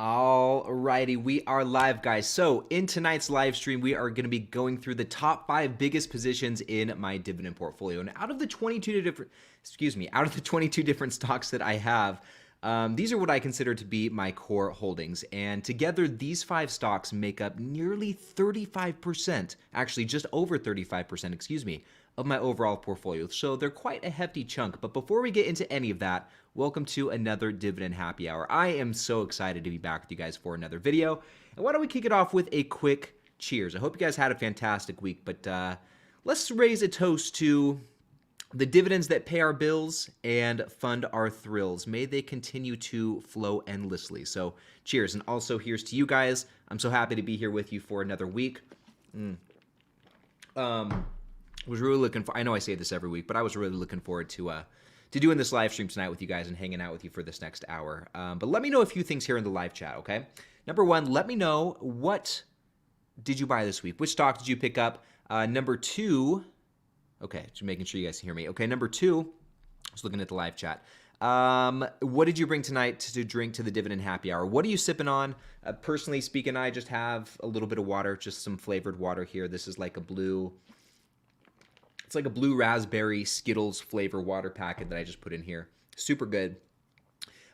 Alrighty, we are live, guys. So in tonight's live stream, we are going to be going through the top 5 biggest positions in my dividend portfolio. And out of the 22 different stocks that I have, these are what I consider to be my core holdings. And together, these 5 stocks make up nearly 35%, actually just over 35%, excuse me, of my overall portfolio. So they're quite a hefty chunk. But before we get into any of that, welcome to another Dividend Happy Hour. I am so excited to be back with you guys for another video. And why don't we kick it off with a quick cheers. I hope you guys had a fantastic week, but let's raise a toast to the dividends that pay our bills and fund our thrills. May they continue to flow endlessly. So cheers. And also here's to you guys. I'm so happy to be here with you for another week. Was really looking for, I know I say this every week, but I was really looking forward to doing this live stream tonight with you guys and hanging out with you for this next hour. But let me know a few things here in the live chat, okay? Number one, let me know, what did you buy this week? Which stock did you pick up? Number two, okay, just making sure you guys can hear me. Okay, number two, I was looking at the live chat. What did you bring tonight to drink to the Dividend Happy Hour? What are you sipping on? Personally speaking, I just have a little bit of water, just some flavored water here. This is like a blue... It's like a blue raspberry Skittles flavor water packet that I just put in here. Super good.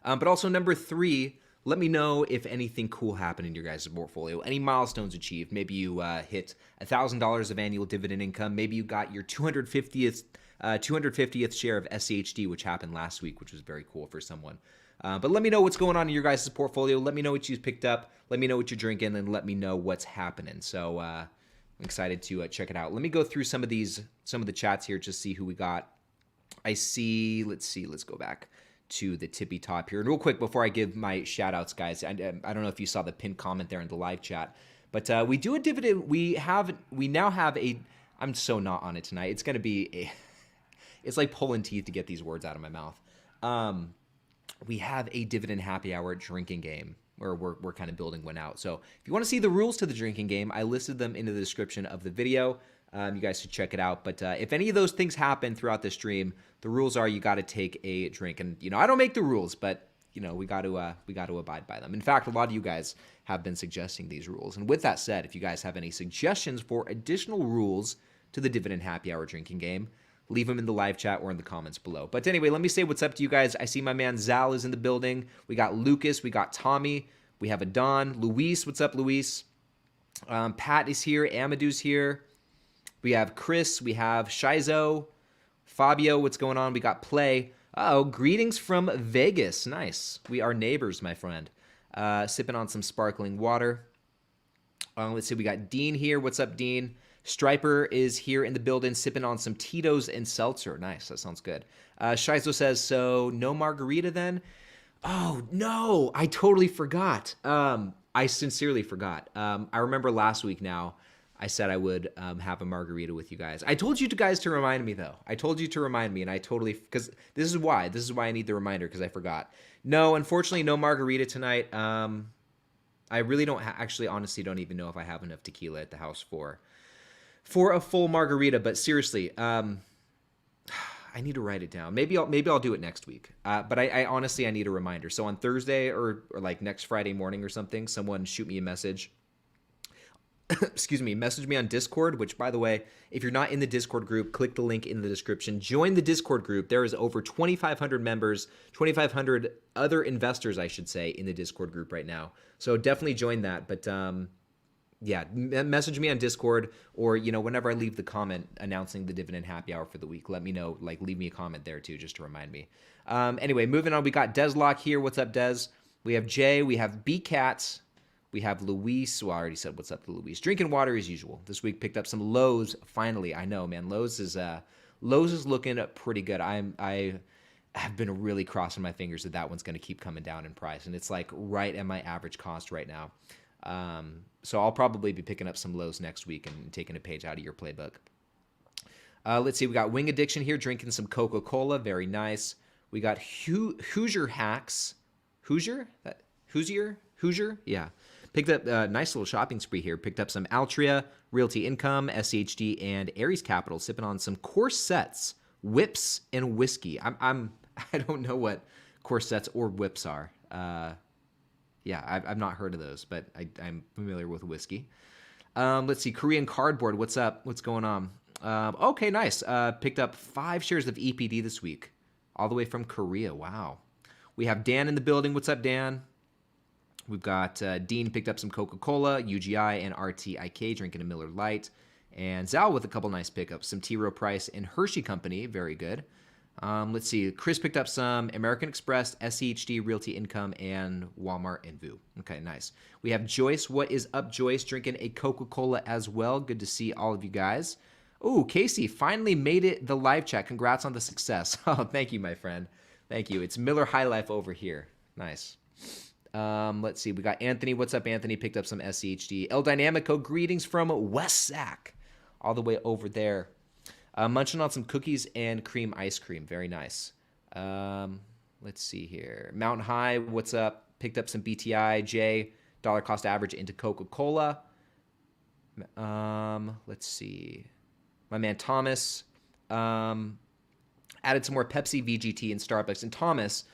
But also number three, let me know if anything cool happened in your guys' portfolio. Any milestones achieved. Maybe you hit $1,000 of annual dividend income. Maybe you got your 250th share of SCHD, which happened last week, which was very cool for someone. But let me know what's going on in your guys' portfolio. Let me know what you picked up. Let me know what you're drinking, and let me know what's happening. So I'm excited to check it out. Let me go through some of the chats here, just see who we got. I see, let's go back to the tippy top here. And real quick, before I give my shout outs, guys, I don't know if you saw the pinned comment there in the live chat, but we do a dividend. We now have a, I'm so not on it tonight. It's going to be it's like pulling teeth to get these words out of my mouth. We have a Dividend Happy Hour drinking game, or we're kind of building one out. So if you want to see the rules to the drinking game, I listed them in the description of the video. You guys should check it out. But if any of those things happen throughout the stream, the rules are you got to take a drink. And, I don't make the rules, but, we got to abide by them. In fact, a lot of you guys have been suggesting these rules. And with that said, if you guys have any suggestions for additional rules to the Dividend Happy Hour drinking game, leave them in the live chat or in the comments below. But anyway, let me say what's up to you guys. I see my man Zal is in the building. We got Lucas. We got Tommy. We have a Don. Luis, what's up, Luis? Pat is here. Amadu's here. We have Chris. We have Shizo. Fabio, what's going on? We got Play. Oh, greetings from Vegas. Nice. We are neighbors, my friend. Sipping on some sparkling water. Let's see. We got Dean here. What's up, Dean? Striper is here in the building, sipping on some Tito's and seltzer. Nice. That sounds good. Shizo says, so no margarita then? Oh, no. I totally forgot. I sincerely forgot. I remember last week now, I said I would have a margarita with you guys. I told you guys to remind me, though. I told you to remind me, and I totally... Because this is why. This is why I need the reminder, because I forgot. No, unfortunately, no margarita tonight. I really don't... Actually, honestly, don't even know if I have enough tequila at the house for a full margarita. But seriously, I need to write it down. Maybe I'll do it next week. But I honestly, I need a reminder. So on Thursday or like next Friday morning or something, someone shoot me a message. Excuse me, message me on Discord, which, by the way, if you're not in the Discord group, click the link in the description. Join the Discord group. There is over 2,500 members, 2,500 other investors, I should say, in the Discord group right now. So definitely join that. But yeah, message me on Discord, or, whenever I leave the comment announcing the Dividend Happy Hour for the week, let me know, leave me a comment there too, just to remind me. Anyway, moving on, we got Deslock here. What's up, Des? We have Jay, we have B-Cats. We have Luis. Well, I already said what's up to Luis. Drinking water as usual. This week picked up some Lowe's. Finally, I know, man. Lowe's is looking pretty good. I have been really crossing my fingers that one's going to keep coming down in price, and it's like right at my average cost right now. So I'll probably be picking up some Lowe's next week and taking a page out of your playbook. Let's see. We got Wing Addiction here, drinking some Coca-Cola. Very nice. We got Hoosier Hacks. Hoosier? Yeah. Picked up a nice little shopping spree here. Picked up some Altria, Realty Income, SCHD, and Aries Capital. Sipping on some corsets, whips, and whiskey. I don't know what corsets or whips are. Yeah, I've not heard of those, but I'm familiar with whiskey. Let's see. Korean Cardboard. What's up? What's going on? Okay, nice. Picked up 5 shares of EPD this week, all the way from Korea. Wow. We have Dan in the building. What's up, Dan? We've got Dean picked up some Coca-Cola, UGI, and RTIK, drinking a Miller Lite. And Zal with a couple nice pickups. Some T. Rowe Price and Hershey Company. Very good. Let's see. Chris picked up some American Express, SEHD, Realty Income, and Walmart and VU. Okay, nice. We have Joyce. What is up, Joyce? Drinking a Coca-Cola as well. Good to see all of you guys. Oh, Casey finally made it the live chat. Congrats on the success. Oh, thank you, my friend. Thank you. It's Miller High Life over here. Nice. Let's see. We got Anthony. What's up, Anthony? Picked up some SEHD. El Dynamico. Greetings from West Sac. All the way over there. Munching on some cookies and cream ice cream. Very nice. Let's see here. Mountain High, what's up? Picked up some BTI, J, dollar cost average into Coca-Cola. Let's see. My man Thomas added some more Pepsi, VGT, and Starbucks. And Thomas,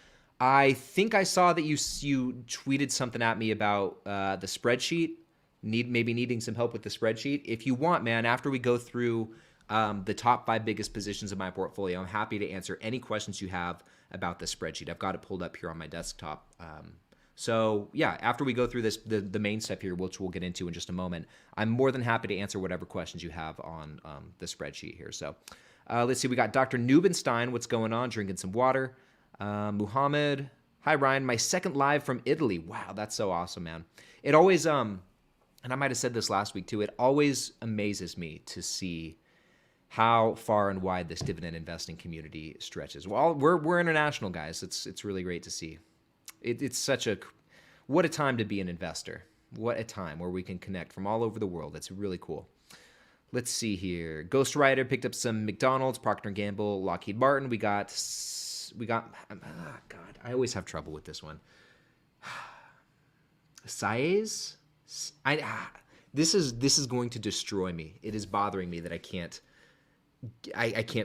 I think I saw that you tweeted something at me about the spreadsheet. Maybe needing some help with the spreadsheet. If you want, man, after we go through the top 5 biggest positions of my portfolio, I'm happy to answer any questions you have about the spreadsheet. I've got it pulled up here on my desktop. So yeah, after we go through this, the main step here, which we'll get into in just a moment, I'm more than happy to answer whatever questions you have on the spreadsheet here. So let's see, we got Dr. Nubenstein. What's going on? Drinking some water. Muhammad. Hi, Ryan. My second live from Italy. Wow, that's so awesome, man. It always, and I might have said this last week too, it always amazes me to see how far and wide this dividend investing community stretches. Well, we're international, guys. It's really great to see. It's such what a time to be an investor. What a time where we can connect from all over the world. It's really cool. Let's see here. Ghost Rider picked up some McDonald's, Procter & Gamble, Lockheed Martin. We got. Oh God, I always have trouble with this one. Saez. This is going to destroy me. It is bothering me that I can't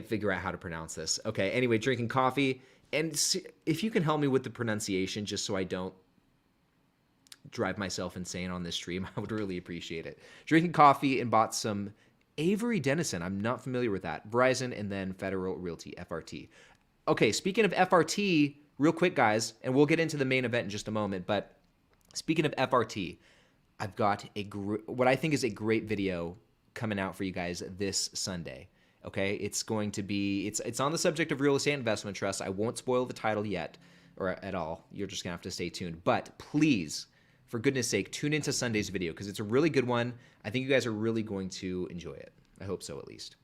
figure out how to pronounce this. Okay, anyway, drinking coffee. And if you can help me with the pronunciation just so I don't drive myself insane on this stream, I would really appreciate it. Drinking coffee and bought some Avery Dennison. I'm not familiar with that. Verizon and then Federal Realty, FRT. Okay, speaking of FRT, real quick, guys, and we'll get into the main event in just a moment, but speaking of FRT, I've got what I think is a great video coming out for you guys this Sunday. Okay, it's going to be, it's on the subject of real estate investment trusts. I won't spoil the title yet or at all. You're just gonna have to stay tuned. But please, for goodness sake, tune into Sunday's video because it's a really good one. I think you guys are really going to enjoy it. I hope so, at least.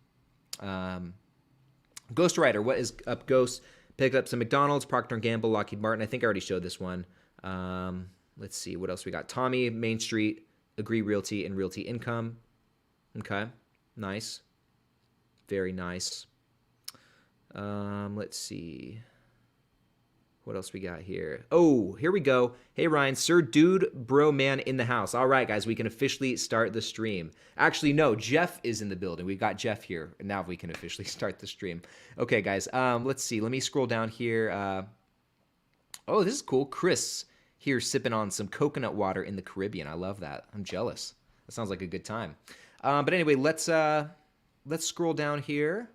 Ghost Rider, what is up, Ghost? Picked up some McDonald's, Procter & Gamble, Lockheed Martin. I think I already showed this one. Let's see, what else we got? Tommy, Main Street, Agree Realty, and Realty Income. Okay, nice. Very nice. Let's see. What else we got here? Oh, here we go. Hey, Ryan. Sir Dude Bro Man in the house. All right, guys. We can officially start the stream. Actually, no. Jeff is in the building. We've got Jeff here. And now we can officially start the stream. Okay, guys. Let's see. Let me scroll down here. Oh, this is cool. Chris here sipping on some coconut water in the Caribbean. I love that. I'm jealous. That sounds like a good time. But anyway, let's scroll down here.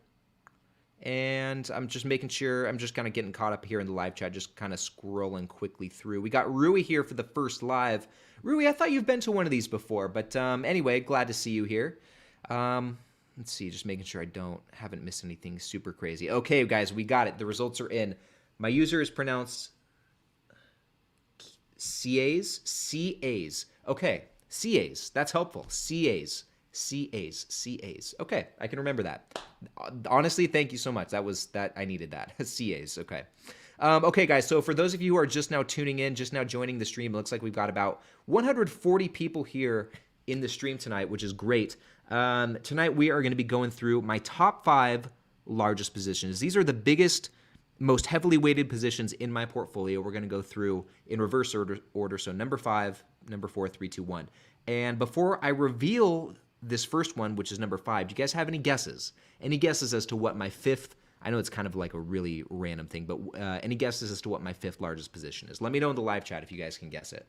And I'm just making sure, I'm just kind of getting caught up here in the live chat, just kind of scrolling quickly through. We got Rui here for the first live. Rui, I thought you've been to one of these before, but anyway, glad to see you here. Let's see, just making sure I haven't missed anything super crazy. Okay, guys, we got it. The results are in. My user is pronounced CAs. Okay, CAs. That's helpful. CAs. Okay, I can remember that. Honestly, thank you so much. I needed that. CAs. Okay. Okay, guys. So for those of you who are just now tuning in, just now joining the stream, it looks like we've got about 140 people here in the stream tonight, which is great. Tonight we are going to be going through my top 5 largest positions. These are the biggest, most heavily weighted positions in my portfolio. We're going to go through in reverse order. So number 5, number 4, 3, 2, 1. And before I reveal this first one, which is number 5, do you guys have any guesses? Any guesses as to what my 5th, I know it's kind of like a really random thing, but any guesses as to what my 5th largest position is? Let me know in the live chat if you guys can guess it.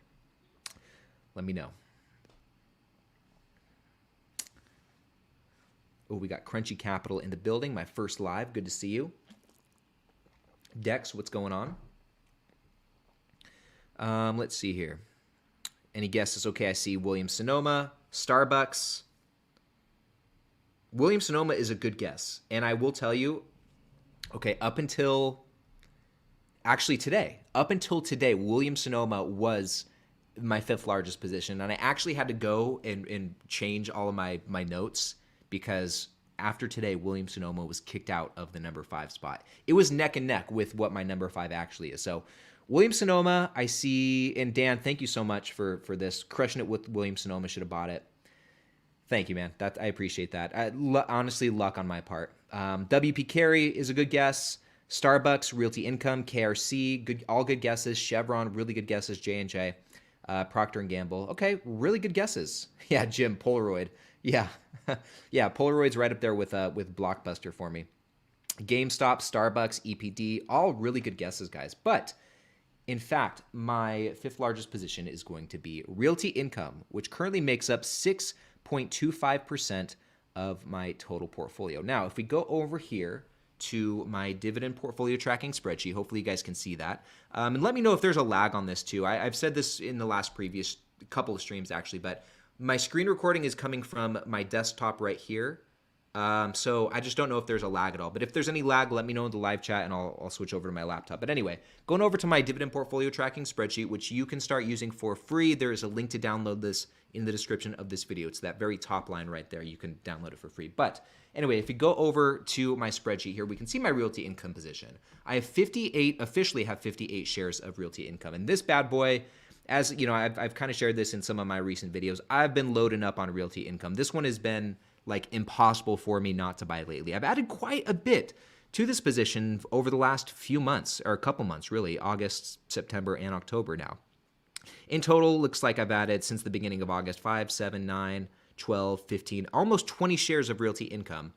Let me know. Oh, we got Crunchy Capital in the building. My first live. Good to see you. Dex, what's going on? Let's see here. Any guesses? Okay, I see Williams-Sonoma, Starbucks. Williams-Sonoma is a good guess. And I will tell you, okay, up until today, Williams-Sonoma was my 5th largest position. And I actually had to go and change all of my notes because after today, Williams-Sonoma was kicked out of the number 5 spot. It was neck and neck with what my number 5 actually is. So Williams-Sonoma, I see, and Dan, thank you so much for this. Crushing it with Williams-Sonoma, should have bought it. Thank you, man. I appreciate that. Honestly, luck on my part. WP Carey is a good guess. Starbucks, Realty Income, KRC, all good guesses. Chevron, really good guesses. J&J, Procter & Gamble. Okay, really good guesses. Yeah, Jim, Polaroid. Yeah, yeah, Polaroid's right up there with Blockbuster for me. GameStop, Starbucks, EPD, all really good guesses, guys. But in fact, my 5th largest position is going to be Realty Income, which currently makes up 6.25% of my total portfolio. Now, if we go over here to my dividend portfolio tracking spreadsheet, hopefully you guys can see that. And let me know if there's a lag on this too. I've said this in the last previous couple of streams actually, but my screen recording is coming from my desktop right here. So I just don't know if there's a lag at all. But if there's any lag, let me know in the live chat and I'll switch over to my laptop. But anyway, going over to my dividend portfolio tracking spreadsheet, which you can start using for free. There is a link to download this in the description of this video. It's that very top line right there. You can download it for free. But anyway, if you go over to my spreadsheet here, we can see my Realty Income position. I have officially have 58 shares of Realty Income. And this bad boy, as you know, I've kind of shared this in some of my recent videos. I've been loading up on Realty Income. This one has been like impossible for me not to buy lately. I've added quite a bit to this position over the last few months, or a couple months really, August, September, and October now. In total, looks like I've added since the beginning of August, 5, 7, 9, 12, 15, almost 20 shares of Realty Income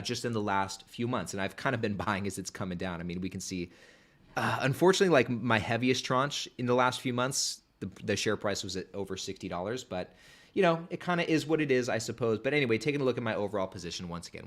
just in the last few months. And I've kind of been buying as it's coming down. I mean, we can see, unfortunately, like my heaviest tranche in the last few months, the share price was at over $60, but you know, it kind of is what it is, I suppose. But anyway, taking a look at my overall position once again,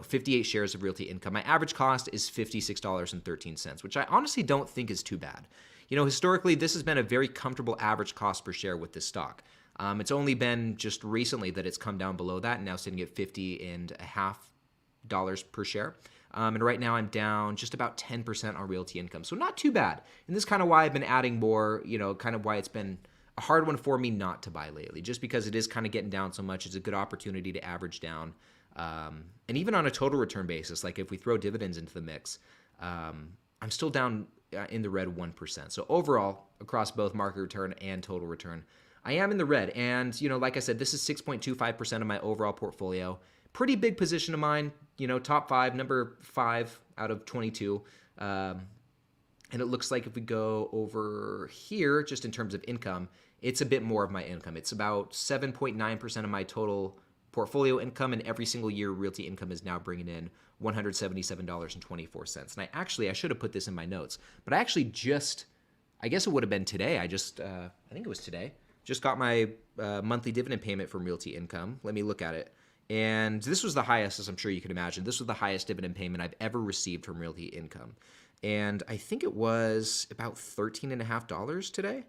58 shares of Realty Income. My average cost is $56.13, which I honestly don't think is too bad. You know, historically, this has been a very comfortable average cost per share with this stock. It's only been just recently that it's come down below that and now sitting at $50.50 per share. And right now I'm down just about 10% on Realty Income. So not too bad. And this is kind of why I've been adding more, you know, kind of why it's been a hard one for me not to buy lately, just because it is kind of getting down so much. It's a good opportunity to average down. And even on a total return basis, like if we throw dividends into the mix, I'm still down in the red 1%. So overall, across both market return and total return, I am in the red. And, you know, like I said, this is 6.25% of my overall portfolio. Pretty big position of mine, you know, top 5, number 5 out of 22. And it looks like if we go over here, just in terms of income, it's a bit more of my income. It's about 7.9% of my total portfolio income, and every single year, Realty Income is now bringing in $177.24. And I should have put this in my notes, but I guess it would have been today. I think it was today, just got my monthly dividend payment from Realty Income. Let me look at it. And this was the highest, as I'm sure you can imagine. This was the highest dividend payment I've ever received from Realty Income. And I think it was about $13.50 today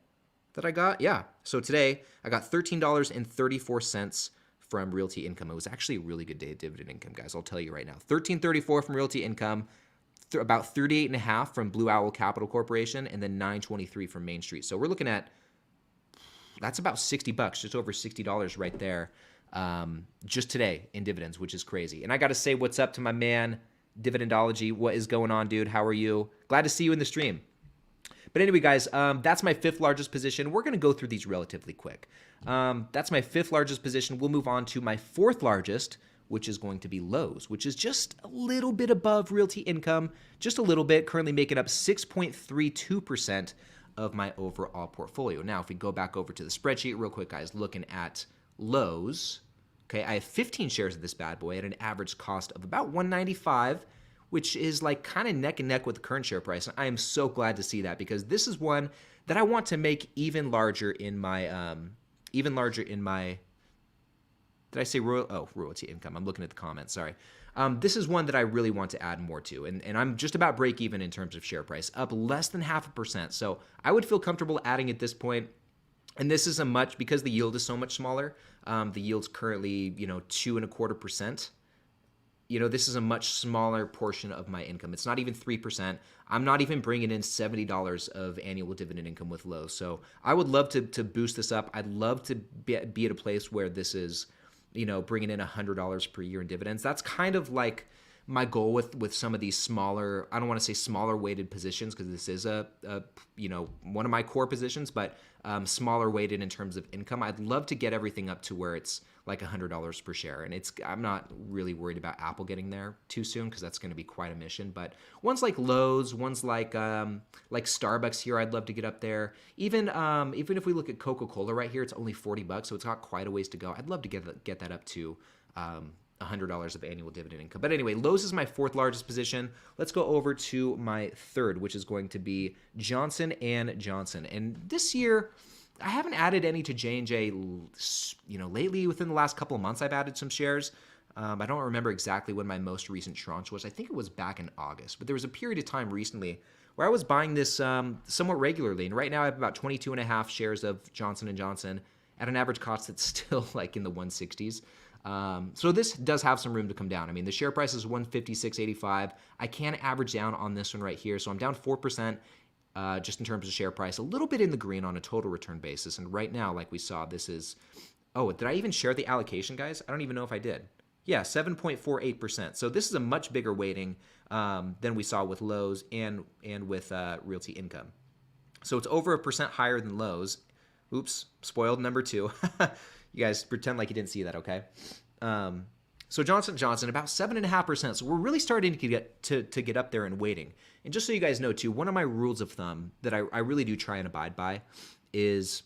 that I got. Yeah. So today I got $13.34 from Realty Income. It was actually a really good day of dividend income, guys. I'll tell you right now. $13.34 from Realty Income, about $38.50 from Blue Owl Capital Corporation, and then $9.23 from Main Street. So we're looking at, that's about $60, just over $60 right there, just today in dividends, which is crazy. And I got to say what's up to my man, Dividendology. What is going on, dude? How are you? Glad to see you in the stream. But anyway, guys, that's my 5th largest position. We're going to go through these relatively quick. That's my 5th largest position. We'll move on to my 4th largest, which is going to be Lowe's, which is just a little bit above Realty Income, just a little bit, currently making up 6.32% of my overall portfolio. Now, if we go back over to the spreadsheet real quick, guys, looking at Lowe's, okay, I have 15 shares of this bad boy at an average cost of about $195, which is like kind of neck and neck with the current share price. And I am so glad to see that, because this is one that I want to make even larger in my even larger in my, did I say royalty income? I'm looking at the comments, sorry. This is one that I really want to add more to, and I'm just about break even in terms of share price, up less than 0.5%. So I would feel comfortable adding at this point. And this is because the yield is so much smaller. The yield's currently, 2.25%. This is a much smaller portion of my income. It's not even 3%. I'm not even bringing in $70 of annual dividend income with Lowe's. So I would love to boost this up. I'd love to be at a place where this is, bringing in $100 per year in dividends. That's kind of like my goal with some of these smaller, I don't want to say smaller weighted positions, because this is one of my core positions, but smaller weighted in terms of income. I'd love to get everything up to where it's like $100 per share. And I'm not really worried about Apple getting there too soon, because that's going to be quite a mission. But ones like Lowe's, ones like Starbucks here, I'd love to get up there. Even if we look at Coca-Cola right here, it's only $40, so it's got quite a ways to go. I'd love to get that up to $100 of annual dividend income. But anyway, Lowe's is my fourth largest position. Let's go over to my third, which is going to be Johnson & Johnson. And this year, I haven't added any to J&J, lately. Within the last couple of months, I've added some shares. I don't remember exactly when my most recent tranche was. I think it was back in August. But there was a period of time recently where I was buying this somewhat regularly. And right now I have about 22.5 shares of Johnson & Johnson at an average cost that's still like in the 160s. So this does have some room to come down. I mean, the share price is 156.85. I can average down on this one right here. So I'm down 4%. Just in terms of share price, a little bit in the green on a total return basis. And right now, like we saw, this is, did I even share the allocation, guys? I don't even know if I did. Yeah, 7.48%. So this is a much bigger weighting than we saw with Lowe's and with Realty Income. So it's over 1% higher than Lowe's. Oops, spoiled number two. You guys pretend like you didn't see that, okay? So Johnson & Johnson, about 7.5%. So we're really starting to get up there in weighting. And just so you guys know too, one of my rules of thumb that I really do try and abide by is,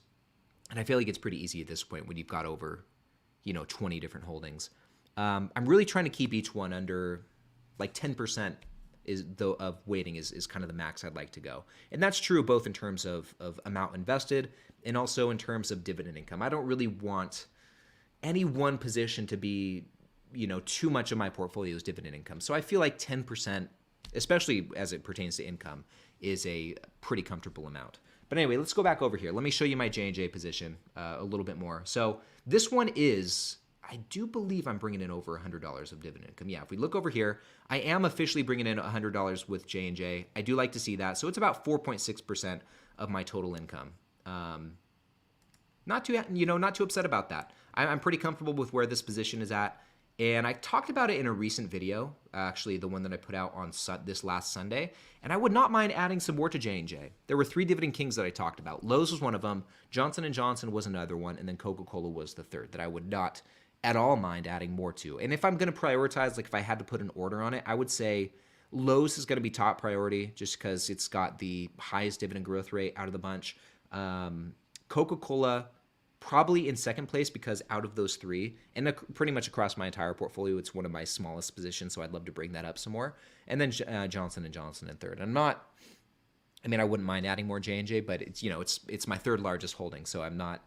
and I feel like it's pretty easy at this point when you've got over, 20 different holdings. I'm really trying to keep each one under like 10% of weighting is kind of the max I'd like to go. And that's true both in terms of amount invested and also in terms of dividend income. I don't really want any one position to be, too much of my portfolio's dividend income. So I feel like 10%, especially as it pertains to income, is a pretty comfortable amount. But anyway, let's go back over here. Let me show you my J&J position a little bit more. So this one is, I do believe I'm bringing in over $100 of dividend income. Yeah, if we look over here, I am officially bringing in $100 with J&J. I do like to see that. So it's about 4.6% of my total income. Not too upset about that. I'm pretty comfortable with where this position is at. And I talked about it in a recent video, actually the one that I put out on this last Sunday, and I would not mind adding some more to J&J. There were 3 dividend kings that I talked about. Lowe's was one of them, Johnson & Johnson was another one, and then Coca-Cola was the third that I would not at all mind adding more to. And if I'm going to prioritize, like if I had to put an order on it, I would say Lowe's is going to be top priority just because it's got the highest dividend growth rate out of the bunch. Coca-Cola probably in second place because out of those 3, and pretty much across my entire portfolio, it's one of my smallest positions, so I'd love to bring that up some more. And then Johnson & Johnson in third. I wouldn't mind adding more J&J, but it's my third largest holding, so I'm not,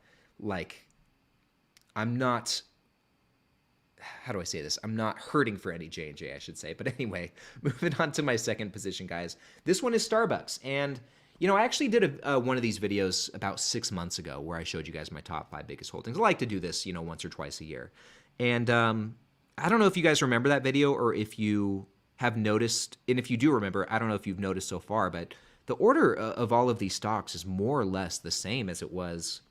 how do I say this? I'm not hurting for any J&J, I should say. But anyway, moving on to my second position, guys. This one is Starbucks, and I actually did one of these videos about 6 months ago where I showed you guys my top 5 biggest holdings. I like to do this, once or twice a year. And I don't know if you guys remember that video or if you have noticed, and if you do remember, I don't know if you've noticed so far, but the order of all of these stocks is more or less the same as it was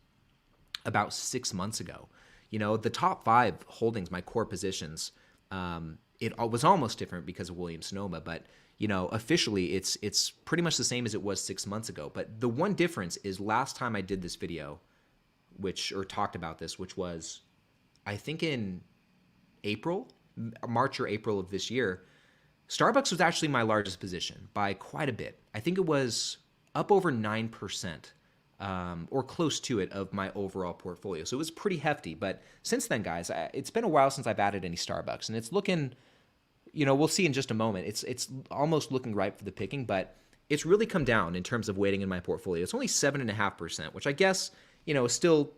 about 6 months ago. The top 5 holdings, my core positions, it was almost different because of Williams-Sonoma, but officially it's pretty much the same as it was 6 months ago. But the one difference is last time I did this video, or talked about this, which was, I think in March or April of this year, Starbucks was actually my largest position by quite a bit. I think it was up over 9%, or close to it, of my overall portfolio. So it was pretty hefty. But since then, guys, it's been a while since I've added any Starbucks, and it's looking, we'll see in just a moment. It's almost looking ripe for the picking, but it's really come down in terms of weighting in my portfolio. It's only 7.5%, which I guess, is still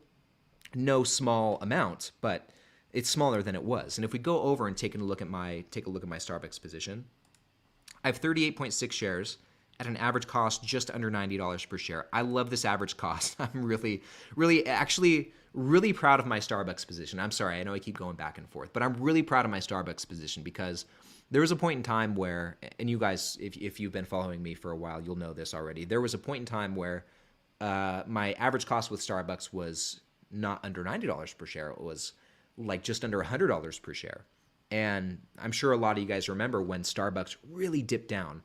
no small amount, but it's smaller than it was. And if we go over and take a look at my Starbucks position, I have 38.6 shares at an average cost just under $90 per share. I love this average cost. I'm really proud of my Starbucks position. I'm sorry, I know I keep going back and forth, but I'm really proud of my Starbucks position because there was a point in time where, and you guys, if you've been following me for a while, you'll know this already. There was a point in time where my average cost with Starbucks was not under $90 per share. It was like just under $100 per share. And I'm sure a lot of you guys remember when Starbucks really dipped down,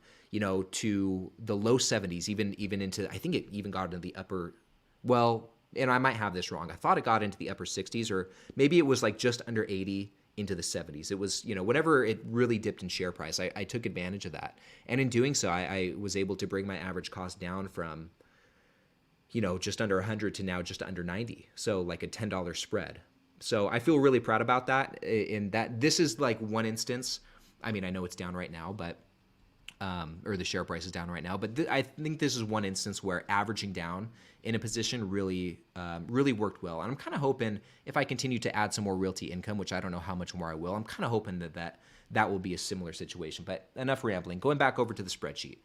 to the low 70s, even into, I think it even got into the upper, well, and I might have this wrong. I thought it got into the upper 60s, or maybe it was like just under 80 into the 70s. It was, whenever it really dipped in share price, I took advantage of that. And in doing so, I was able to bring my average cost down from, just under 100 to now just under 90. So like a $10 spread. So I feel really proud about that. In that, this is like one instance. I mean, I know it's down right now, but or the share price is down right now. But I think this is one instance where averaging down in a position really worked well. And I'm kind of hoping if I continue to add some more realty income, which I don't know how much more I will, I'm kind of hoping that will be a similar situation. But enough rambling. Going back over to the spreadsheet.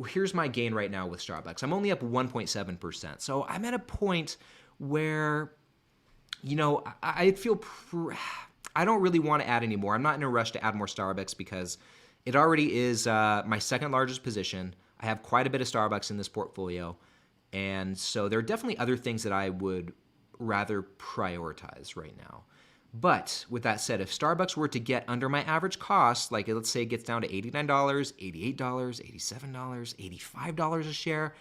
Here's my gain right now with Starbucks. I'm only up 1.7%. So I'm at a point where, I feel I don't really want to add any more. I'm not in a rush to add more Starbucks because it already is my second largest position. I have quite a bit of Starbucks in this portfolio. And so there are definitely other things that I would rather prioritize right now. But with that said, if Starbucks were to get under my average cost, like let's say it gets down to $89, $88, $87, $85 a share,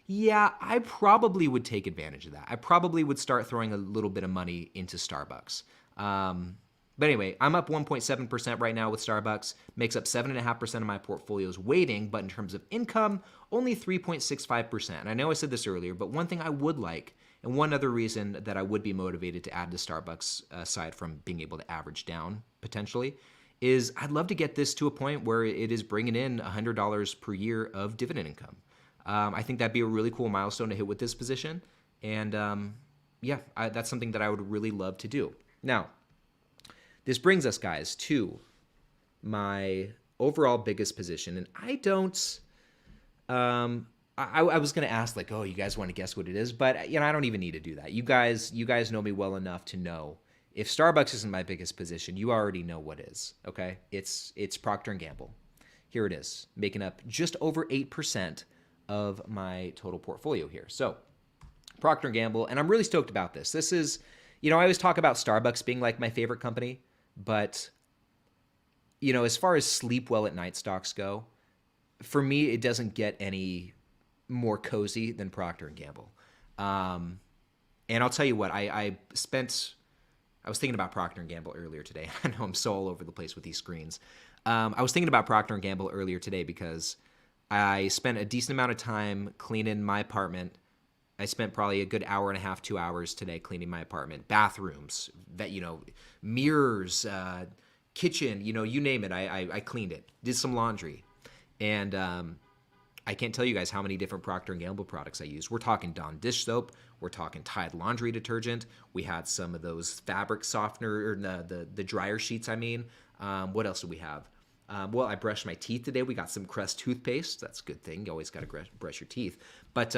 yeah, I probably would take advantage of that. I probably would start throwing a little bit of money into Starbucks. But anyway, I'm up 1.7% right now with Starbucks, makes up 7.5% of my portfolio's weighting, but in terms of income, only 3.65%. And I know I said this earlier, but one thing I would like, and one other reason that I would be motivated to add to Starbucks, aside from being able to average down potentially, is I'd love to get this to a point where it is bringing in $100 per year of dividend income. I think that'd be a really cool milestone to hit with this position. And that's something that I would really love to do. Now, this brings us, guys, to my overall biggest position. And I don't, I was going to ask like, oh, you guys want to guess what it is? But, I don't even need to do that. You guys know me well enough to know if Starbucks isn't my biggest position, you already know what is, okay? It's Procter & Gamble. Here it is, making up just over 8% of my total portfolio here. So Procter & Gamble, and I'm really stoked about this. This is, I always talk about Starbucks being like my favorite company, but, as far as sleep well at night stocks go, for me, it doesn't get any more cozy than Procter & Gamble. And I'll tell you what, I was thinking about Procter & Gamble earlier today. I know I'm so all over the place with these screens. I was thinking about Procter & Gamble earlier today because I spent a decent amount of time cleaning my apartment. I spent probably a good hour and a half, 2 hours today cleaning my apartment. Bathrooms, that mirrors, kitchen, you name it. I cleaned it. Did some laundry. And I can't tell you guys how many different Procter & Gamble products I use. We're talking Dawn dish soap. We're talking Tide laundry detergent. We had some of those fabric softener, or the dryer sheets, I mean. What else do we have? Well, I brushed my teeth today. We got some Crest toothpaste. That's a good thing. You always got to brush your teeth. But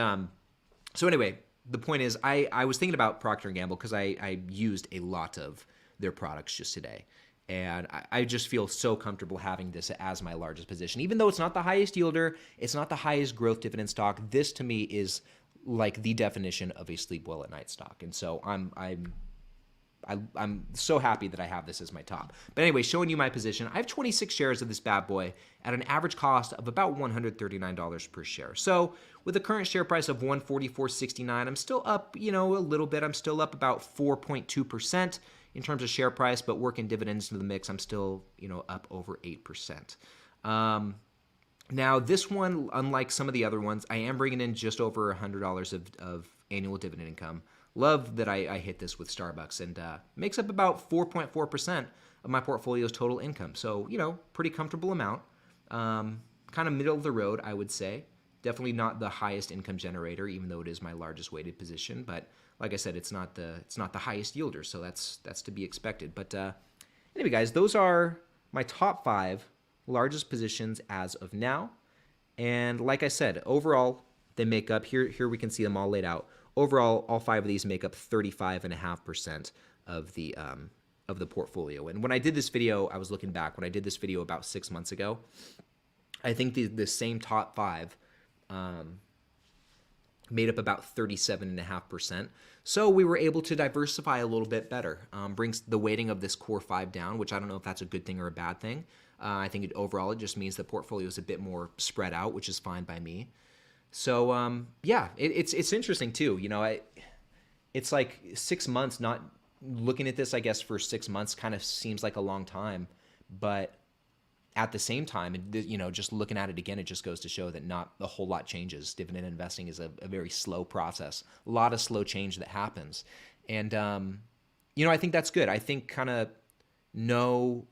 so anyway, the point is I was thinking about Procter & Gamble because I used a lot of their products just today. And I just feel so comfortable having this as my largest position. Even though it's not the highest yielder, it's not the highest growth dividend stock, this to me is like the definition of a sleep well at night stock. And so I'm so happy that I have this as my top. But anyway, showing you my position, I have 26 shares of this bad boy at an average cost of about $139 per share. So with a current share price of $144.69, I'm still up, a little bit. I'm still up about 4.2% in terms of share price, but working dividends into the mix, I'm still, up over 8%. Now, this one, unlike some of the other ones, I am bringing in just over $100 of annual dividend income. Love that I hit this with Starbucks, and makes up about 4.4% of my portfolio's total income. So, pretty comfortable amount. Kind of middle of the road, I would say. Definitely not the highest income generator, even though it is my largest weighted position. But like I said, it's not the highest yielder, so that's to be expected. But anyway, guys, those are my top 5 largest positions as of now. And like I said, overall, they make up, here we can see them all laid out. Overall, all 5 of these make up 35.5% of the portfolio. And when I did this video, I was looking back, when I did this video about 6 months ago, I think the same top 5 made up about 37.5%. So we were able to diversify a little bit better. Brings the weighting of this core 5 down, which I don't know if that's a good thing or a bad thing. I think overall it just means the portfolio is a bit more spread out, which is fine by me. So yeah, it's interesting too. You know, it's like 6 months. Not looking at this, I guess, for 6 months kind of seems like a long time, but at the same time, you know, just looking at it again, it just goes to show that not a whole lot changes. Dividend investing is a very slow process, a lot of slow change that happens. And, you know, I think that's good. I think kind of no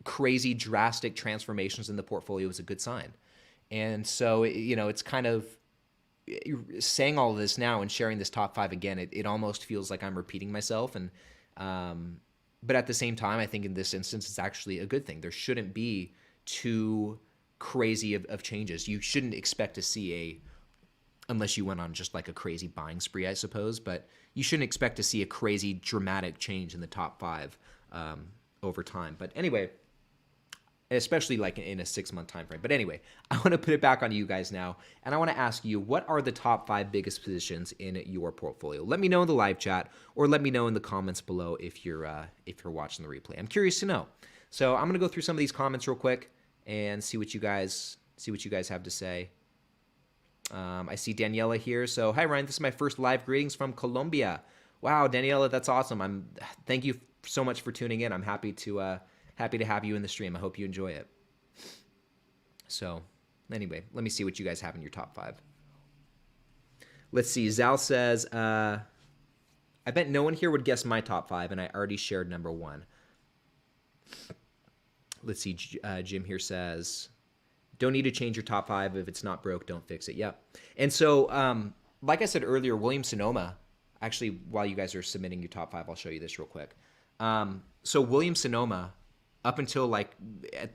crazy drastic transformations in the portfolio is a good sign. And so, you know, it's kind of saying all of this now and sharing this top 5 again, it almost feels like I'm repeating myself. And, but at the same time, I think in this instance, it's actually a good thing. There shouldn't be too crazy of changes. You shouldn't expect to see unless you went on just like a crazy buying spree, I suppose, but you shouldn't expect to see a crazy dramatic change in the top 5 over time. But anyway, especially like in a 6-month time frame. But anyway, I want to put it back on you guys now, and I want to ask you, what are the top 5 biggest positions in your portfolio? Let me know in the live chat, or let me know in the comments below if you're watching the replay. I'm curious to know. So I'm going to go through some of these comments real quick and see what you guys have to say. I see Daniela here. So hi Ryan, this is my first live greetings from Colombia. Wow, Daniela, that's awesome. Thank you so much for tuning in. I'm happy to have you in the stream. I hope you enjoy it. So anyway, let me see what you guys have in your top 5. Let's see. Zal says, I bet no one here would guess my top 5, and I already shared number 1. Let's see. Jim here says, don't need to change your top 5. If it's not broke, don't fix it. Yep. And so, like I said earlier, William Sonoma, actually, while you guys are submitting your top 5, I'll show you this real quick. So William Sonoma, up until like,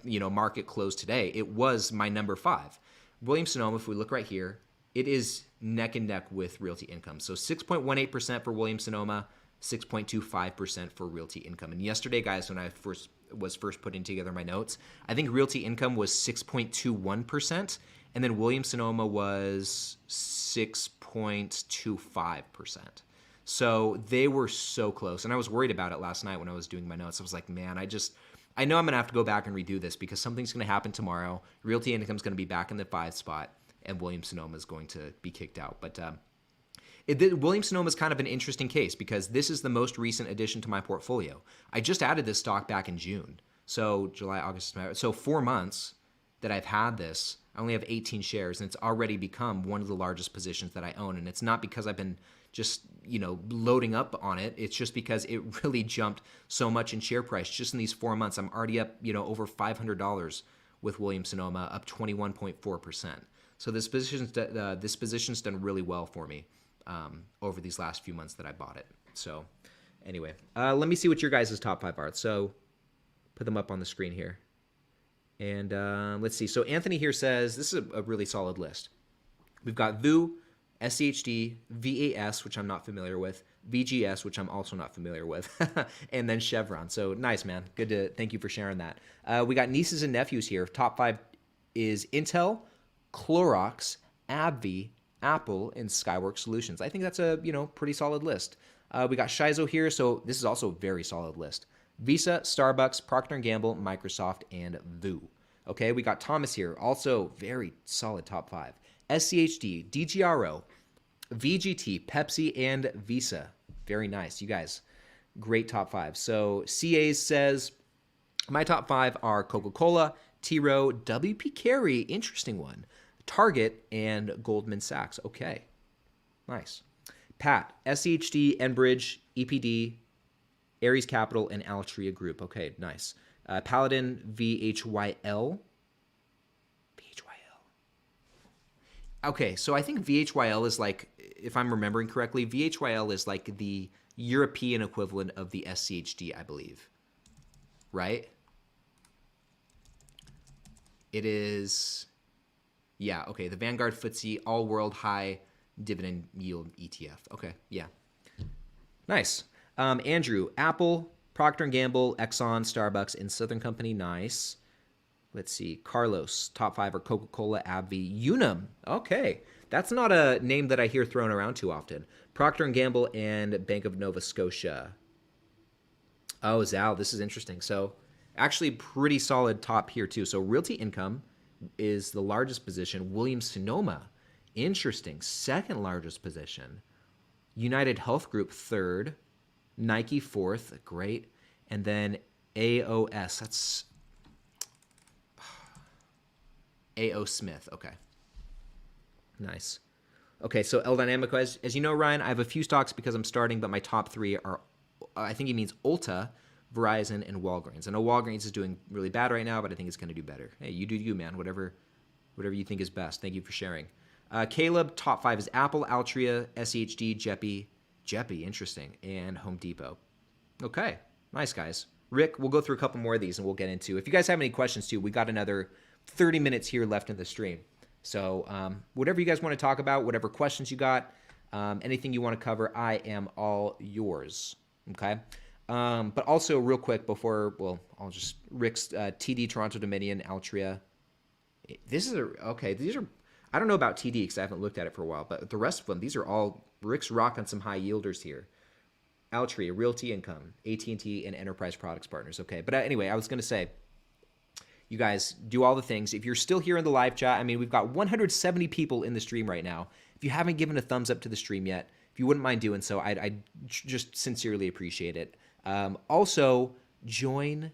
you know, market close today, it was my number 5. Williams Sonoma, if we look right here, it is neck and neck with Realty Income. So 6.18% for Williams Sonoma, 6.25% for Realty Income. And yesterday, guys, when I was first putting together my notes, I think Realty Income was 6.21%, and then Williams Sonoma was 6.25%. So they were so close. And I was worried about it last night when I was doing my notes. I was like, man, I know I'm going to have to go back and redo this because something's going to happen tomorrow. Realty Income is going to be back in the 5 spot, and Williams Sonoma is going to be kicked out. But Williams Sonoma is kind of an interesting case because this is the most recent addition to my portfolio. I just added this stock back in June. So July, August, so 4 months that I've had this. I only have 18 shares, and it's already become one of the largest positions that I own. And it's not because I've been just, you know, loading up on it. It's just because it really jumped so much in share price just in these 4 months. I'm already up, you know, over $500 with Williams Sonoma, up 21.4%. So this position's done really well for me over these last few months that I bought it. So anyway, let me see what your guys' top 5 are. So put them up on the screen here. And let's see. So Anthony here says, this is a really solid list. We've got VU, SCHD, VAS, which I'm not familiar with, VGS, which I'm also not familiar with, and then Chevron. So nice, man. Thank you for sharing that. We got nieces and nephews here. Top 5 is Intel, Clorox, AbbVie, Apple, and Skyworks Solutions. I think that's a, you know, pretty solid list. We got Shizo here, so this is also a very solid list. Visa, Starbucks, Procter & Gamble, Microsoft, and VU. Okay, we got Thomas here, also very solid top 5. SCHD, DGRO, VGT, Pepsi, and Visa. Very nice. You guys, great top 5. So CAs says, my top 5 are Coca-Cola, T. Rowe, WP Carey, interesting one, Target, and Goldman Sachs. Okay, nice. Pat, SCHD, Enbridge, EPD, Ares Capital, and Altria Group. Okay, nice. Paladin, VHYL. Okay, so I think VHYL is like, if I'm remembering correctly, VHYL is like the European equivalent of the SCHD, I believe. Right? It is, yeah, okay, the Vanguard FTSE All World High Dividend Yield ETF. Okay, yeah. Nice. Andrew, Apple, Procter & Gamble, Exxon, Starbucks, and Southern Company. Nice. Let's see. Carlos, top 5 are Coca-Cola, AbbVie, Unum. Okay. That's not a name that I hear thrown around too often. Procter & Gamble and Bank of Nova Scotia. Oh, Zal, this is interesting. So actually pretty solid top here too. So Realty Income is the largest position. Williams-Sonoma, interesting. Second largest position. United Health Group, third. Nike, fourth. Great. And then AOS. That's A.O. Smith. Okay. Nice. Okay, so El Dynamico, as you know, Ryan, I have a few stocks because I'm starting, but my top 3 are, I think he means Ulta, Verizon, and Walgreens. I know Walgreens is doing really bad right now, but I think it's going to do better. Hey, you do you, man. Whatever you think is best. Thank you for sharing. Caleb, top 5 is Apple, Altria, SEHD, Jeppy, interesting, and Home Depot. Okay, nice, guys. Rick, we'll go through a couple more of these and we'll get into. If you guys have any questions too, we got another 30 minutes here left in the stream. So whatever you guys want to talk about, whatever questions you got, anything you want to cover, I am all yours. Okay. But also real quick before, well, I'll just, Rick's TD, Toronto Dominion, Altria. This is okay. These are, I don't know about TD because I haven't looked at it for a while, but the rest of them, these are all, Rick's rocking some high yielders here. Altria, Realty Income, AT&T, and Enterprise Products Partners. Okay. But anyway, I was going to say, you guys do all the things. If you're still here in the live chat, I mean, we've got 170 people in the stream right now. If you haven't given a thumbs up to the stream yet, if you wouldn't mind doing so, I'd just sincerely appreciate it. Also, join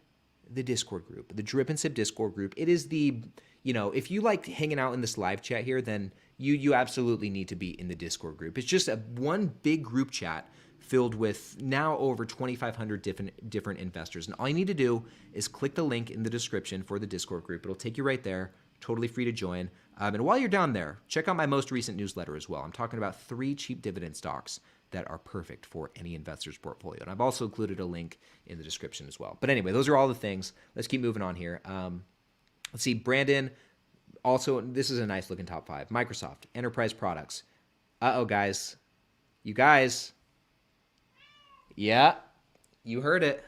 the Discord group, the Drip and Sip Discord group. It is the, if you like hanging out in this live chat here, then you absolutely need to be in the Discord group. It's just one big group chat filled with now over 2,500 different investors. And all you need to do is click the link in the description for the Discord group. It'll take you right there. Totally free to join. And while you're down there, check out my most recent newsletter as well. I'm talking about 3 cheap dividend stocks that are perfect for any investor's portfolio. And I've also included a link in the description as well. But anyway, those are all the things. Let's keep moving on here. Let's see, Brandon. Also, this is a nice looking top 5. Microsoft, Enterprise Products. Uh-oh, guys. You guys. Yeah, you heard it.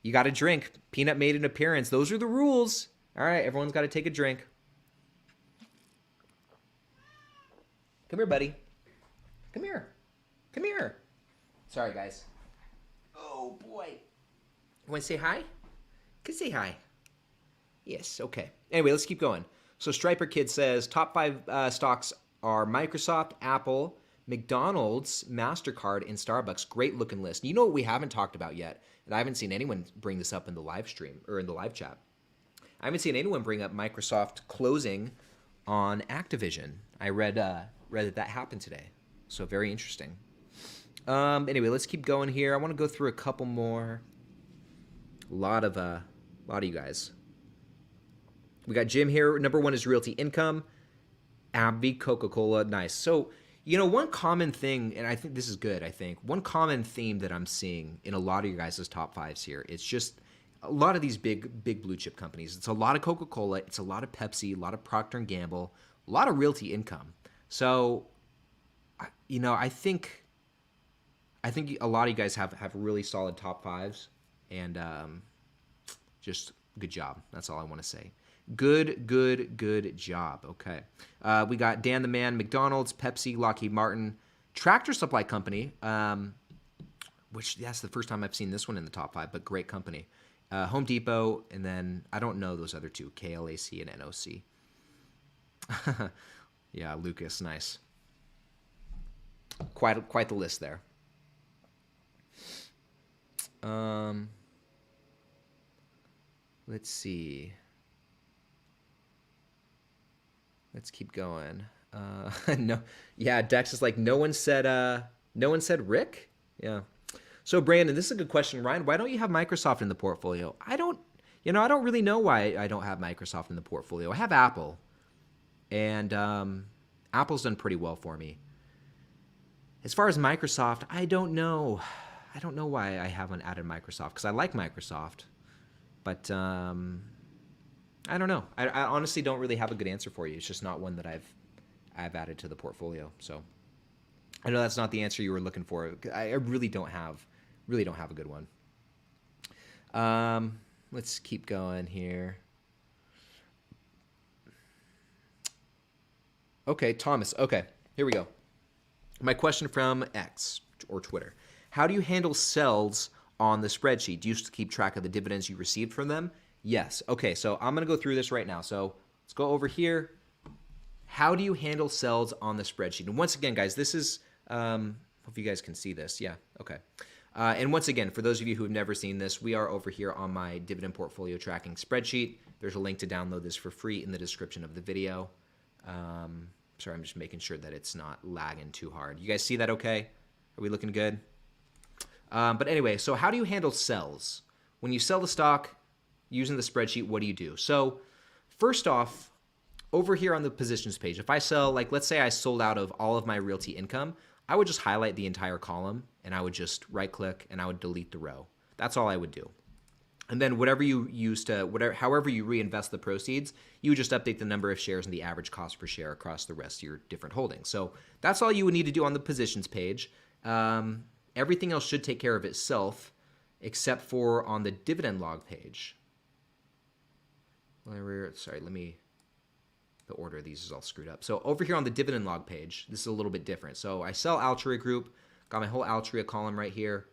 You got to drink. Peanut made an appearance. Those are the rules. All right, everyone's got to take a drink. Come here, buddy. Come here. Come here. Sorry, guys. Oh, boy. You want to say hi? Can say hi. Yes, okay. Anyway, let's keep going. So Striper Kid says, top 5 stocks are Microsoft, Apple, McDonald's, MasterCard, and Starbucks. Great looking list. You know what we haven't talked about yet, and I haven't seen anyone bring this up in the live stream or in the live chat. I haven't seen anyone bring up Microsoft closing on Activision. I read that happened today, so very interesting. Anyway, let's keep going here. I want to go through a couple more. A lot of you guys. We got Jim here. Number 1 is Realty Income, AbbVie, Coca-Cola. Nice. So, one common thing, and I think this is good, one common theme that I'm seeing in a lot of you guys' top 5s here, it's just a lot of these big blue chip companies. It's a lot of Coca-Cola, it's a lot of Pepsi, a lot of Procter & Gamble, a lot of Realty Income. So, I think a lot of you guys have really solid top 5s, and just good job. That's all I want to say. Good job. Okay. We got Dan the Man, McDonald's, Pepsi, Lockheed Martin, Tractor Supply Company, which that's the first time I've seen this one in the top 5, but great company. Home Depot, and then I don't know those other 2, KLAC and NOC. Yeah, Lucas, nice. Quite the list there. Let's see. Let's keep going. No, yeah, Dex is like, no one said Rick? Yeah. So Brandon, this is a good question. Ryan, why don't you have Microsoft in the portfolio? I don't really know why I don't have Microsoft in the portfolio. I have Apple. And Apple's done pretty well for me. As far as Microsoft, I don't know. I don't know why I haven't added Microsoft, because I like Microsoft. But I don't know. I honestly don't really have a good answer for you. It's just not one that I've added to the portfolio. So I know that's not the answer you were looking for. I really don't have a good one. Let's keep going here. Okay, Thomas. Okay, here we go. My question from X or Twitter. How do you handle sells on the spreadsheet? Do you used to keep track of the dividends you received from them? Yes. Okay, so I'm going to go through this right now. So let's go over here. How do you handle sells on the spreadsheet? And once again, guys, this is, hope you guys can see this. Yeah, okay. And once again, for those of you who have never seen this, we are over here on my dividend portfolio tracking spreadsheet. There's a link to download this for free in the description of the video. Sorry, I'm just making sure that it's not lagging too hard. You guys see that okay? Are we looking good? But anyway, so how do you handle sells? When you sell the stock using the spreadsheet, what do you do? So first off, over here on the positions page, if I sell, like let's say I sold out of all of my realty income, I would just highlight the entire column and I would just right click and I would delete the row. That's all I would do. And then whatever you use to, however you reinvest the proceeds, you would just update the number of shares and the average cost per share across the rest of your different holdings. So that's all you would need to do on the positions page. Everything else should take care of itself, except for on the dividend log page. Sorry, the order of these is all screwed up. So over here on the dividend log page, this is a little bit different. So I sell Altria Group, got my whole Altria column right here.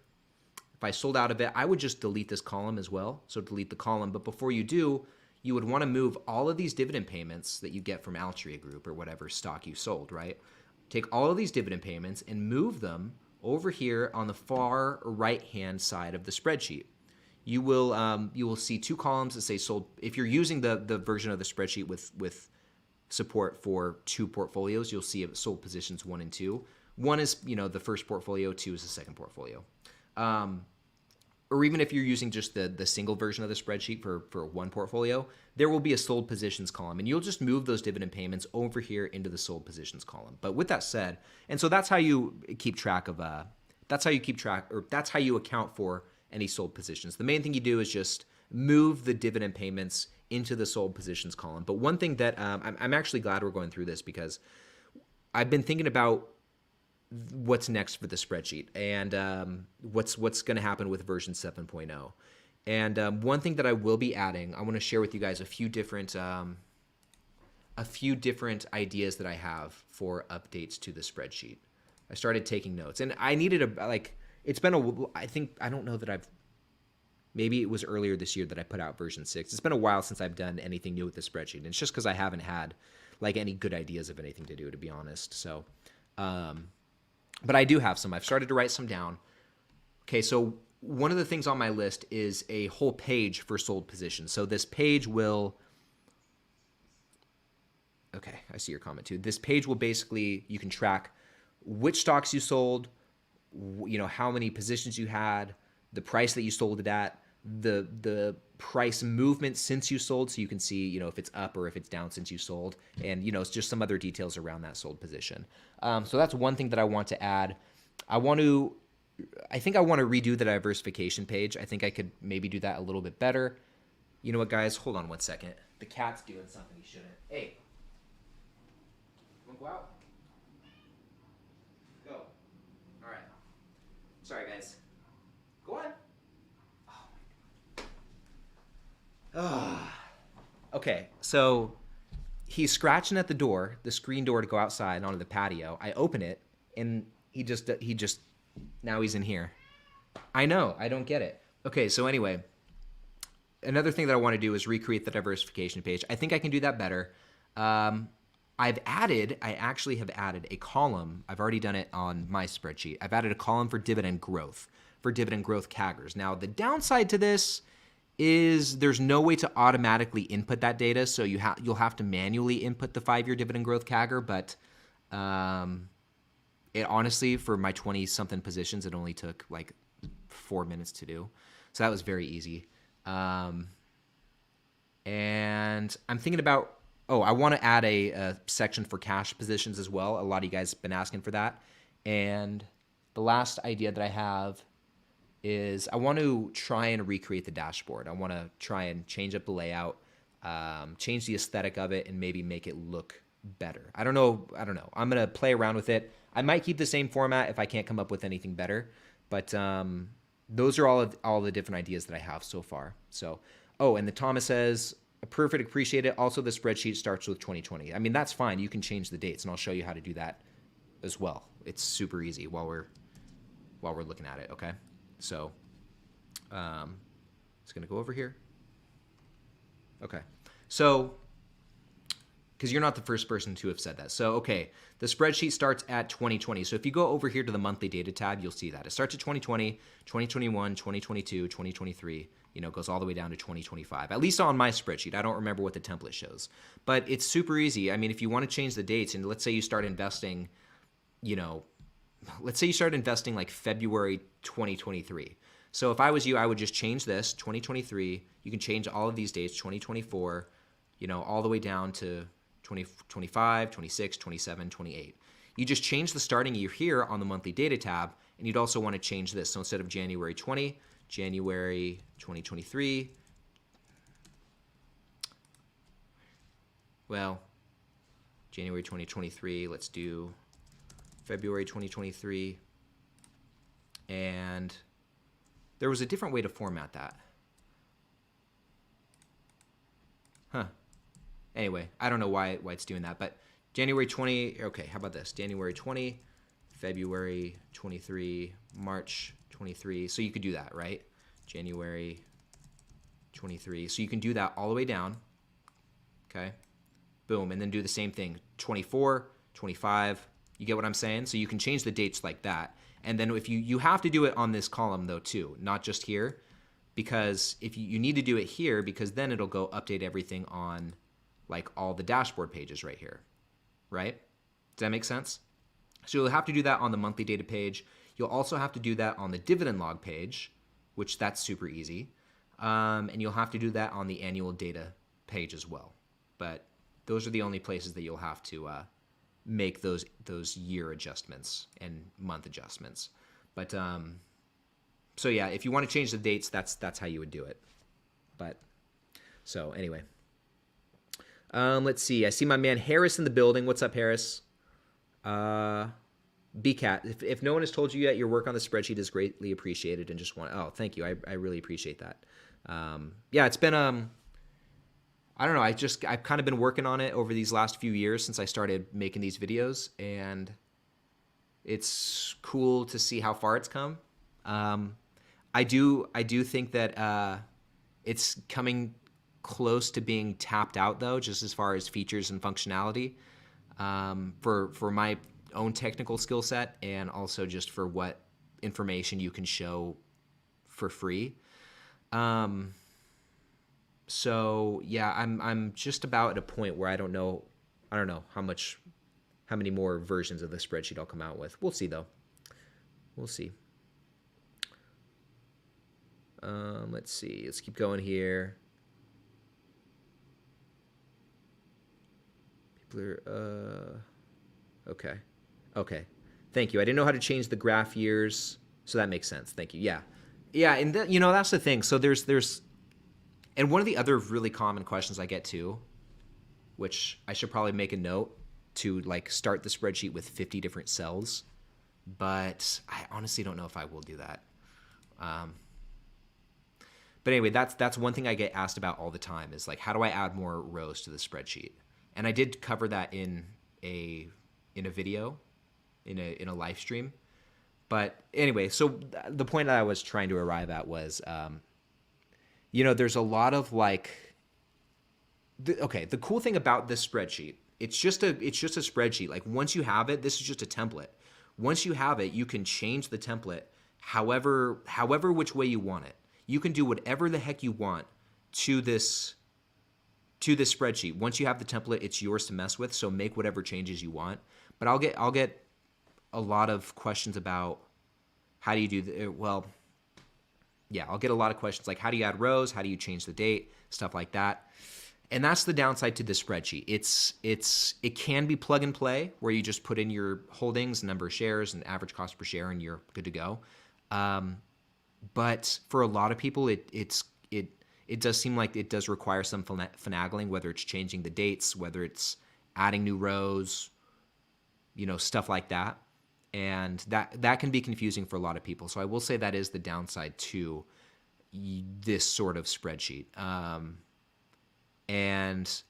If I sold out of it, I would just delete this column as well. So delete the column. But before you do, you would want to move all of these dividend payments that you get from Altria Group or whatever stock you sold, right? Take all of these dividend payments and move them over here on the far right-hand side of the spreadsheet. You will see two columns that say sold. If you're using the version of the spreadsheet with support for two portfolios, you'll see sold positions 1 and 2. 1 is the first portfolio, 2 is the second portfolio. Or even if you're using just the single version of the spreadsheet for one portfolio, there will be a sold positions column, and you'll just move those dividend payments over here into the sold positions column. But with that said, and so that's how you keep track of, that's how you account for any sold positions. The main thing you do is just move the dividend payments into the sold positions column. But one thing that I'm actually glad we're going through this, because I've been thinking about what's next for the spreadsheet and what's going to happen with version 7.0. And one thing that I will be adding, I want to share with you guys a few different ideas that I have for updates to the spreadsheet. I started taking notes, and I needed maybe it was earlier this year that I put out version 6. It's been a while since I've done anything new with the spreadsheet, and it's just because I haven't had any good ideas of anything to do, to be honest. So, but I do have some. I've started to write some down. Okay, so one of the things on my list is a whole page for sold positions. So this page will, okay, I see your comment too. This page will basically, you can track which stocks you sold, how many positions you had, the price that you sold it at, the price movement since you sold, so you can see, if it's up or if it's down since you sold, and it's just some other details around that sold position. So that's one thing that I want to add. I think I want to redo the diversification page. I think I could maybe do that a little bit better. You know what, guys? Hold on 1 second. The cat's doing something he shouldn't. Hey, go out. Go. All right. Sorry, guys. Go on. Okay, so he's scratching at the door, the screen door to go outside onto the patio. I open it, and he just now he's in here. I know, I don't get it. Okay, so anyway, another thing that I want to do is recreate the diversification page. I think I can do that better. I actually have added a column. I've already done it on my spreadsheet. I've added a column for dividend growth CAGRs. Now, the downside to this is there's no way to automatically input that data, so you'll have to manually input the 5-year dividend growth CAGR, but it honestly, for my 20-something positions, it only took 4 minutes to do. So that was very easy. And I'm thinking about oh, I want to add a section for cash positions as well. A lot of you guys have been asking for that. And the last idea that I have is I want to try and recreate the dashboard. I want to try and change up the layout, change the aesthetic of it, and maybe make it look better. I don't know. I'm going to play around with it. I might keep the same format if I can't come up with anything better. But those are all the different ideas that I have so far. So, oh, and the Thomas says, perfect, appreciate it. Also, the spreadsheet starts with 2020. I mean, that's fine. You can change the dates, and I'll show you how to do that as well. It's super easy while we're looking at it, okay? So, it's going to go over here. Okay. So, because you're not the first person to have said that. So, okay, the spreadsheet starts at 2020. So if you go over here to the monthly data tab, you'll see that. It starts at 2020, 2021, 2022, 2023, it goes all the way down to 2025, at least on my spreadsheet. I don't remember what the template shows, but it's super easy. I mean, if you want to change the dates, and let's say you start investing, let's say you start investing like February 2023. So if I was you, I would just change this 2023. You can change all of these dates, 2024, all the way down to 2025, 26, 27, 28. You just change the starting year here on the monthly data tab, and you'd also want to change this. So instead of January 20, January 2023, well, January 2023, let's do February 2023, and there was a different way to format that. Huh. Anyway, I don't know why it's doing that, but January 20, okay, how about this? January 20, February 23, March 23. So you could do that, right? January 23. So you can do that all the way down, okay? Boom, and then do the same thing, 24, 25. You get what I'm saying? So you can change the dates like that. And then if you have to do it on this column though too, not just here, because if you need to do it here, because then it'll go update everything on like all the dashboard pages right here, right? Does that make sense? So you'll have to do that on the monthly data page. You'll also have to do that on the dividend log page, which that's super easy. And you'll have to do that on the annual data page as well. But those are the only places that you'll have to make those year adjustments and month adjustments. But so yeah, if you want to change the dates, that's how you would do it. But so anyway. Let's see. I see my man Harris in the building. What's up, Harris? BCAT. If no one has told you yet, your work on the spreadsheet is greatly appreciated, and just want. Oh, thank you. I really appreciate that. Yeah, it's been I don't know. I've kind of been working on it over these last few years since I started making these videos, and it's cool to see how far it's come. I do think that it's coming close to being tapped out though, just as far as features and functionality, for my own technical skill set, and also just for what information you can show for free. So yeah, I'm just about at a point where I don't know how many more versions of the spreadsheet I'll come out with. We'll see though. We'll see. Let's see. Let's keep going here. Okay. Thank you. I didn't know how to change the graph years, so that makes sense. Thank you. Yeah, and that's the thing. So there's, and one of the other really common questions I get too, which I should probably make a note to like start the spreadsheet with 50 different cells, but I honestly don't know if I will do that. But anyway, that's one thing I get asked about all the time is like, how do I add more rows to the spreadsheet? And I did cover that in a video, in a live stream. But anyway, so the point that I was trying to arrive at was, there's a lot of like, the cool thing about this spreadsheet, it's just a spreadsheet. Like once you have it, this is just a template. Once you have it, you can change the template however which way you want it. You can do whatever the heck you want to this spreadsheet. Once you have the template, it's yours to mess with. So make whatever changes you want. But I'll get a lot of questions about how do you do I'll get a lot of questions like how do you add rows, how do you change the date, stuff like that. And that's the downside to the spreadsheet. It can be plug and play where you just put in your holdings, number of shares, and average cost per share, and you're good to go. But for a lot of people, it does seem like it does require some finagling, whether it's changing the dates, whether it's adding new rows, stuff like that. And that can be confusing for a lot of people. So I will say that is the downside to this sort of spreadsheet. And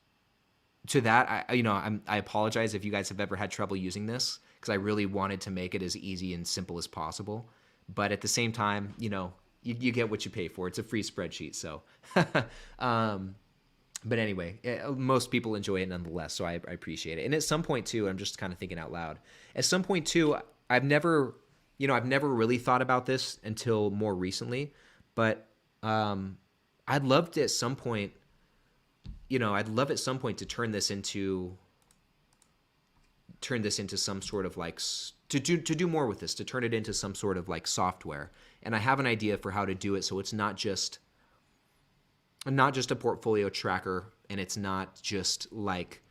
to that, I apologize if you guys have ever had trouble using this, because I really wanted to make it as easy and simple as possible. But at the same time, you get what you pay for. It's a free spreadsheet. So, but anyway, most people enjoy it nonetheless. So I appreciate it. And at some point too, I'm just kind of thinking out loud. At some point too, I've never really thought about this until more recently, but I'd love to at some point, to turn this into some sort of like to do more with this, to turn it into some sort of like software. And I have an idea for how to do it, so it's not just a portfolio tracker, and it's not just like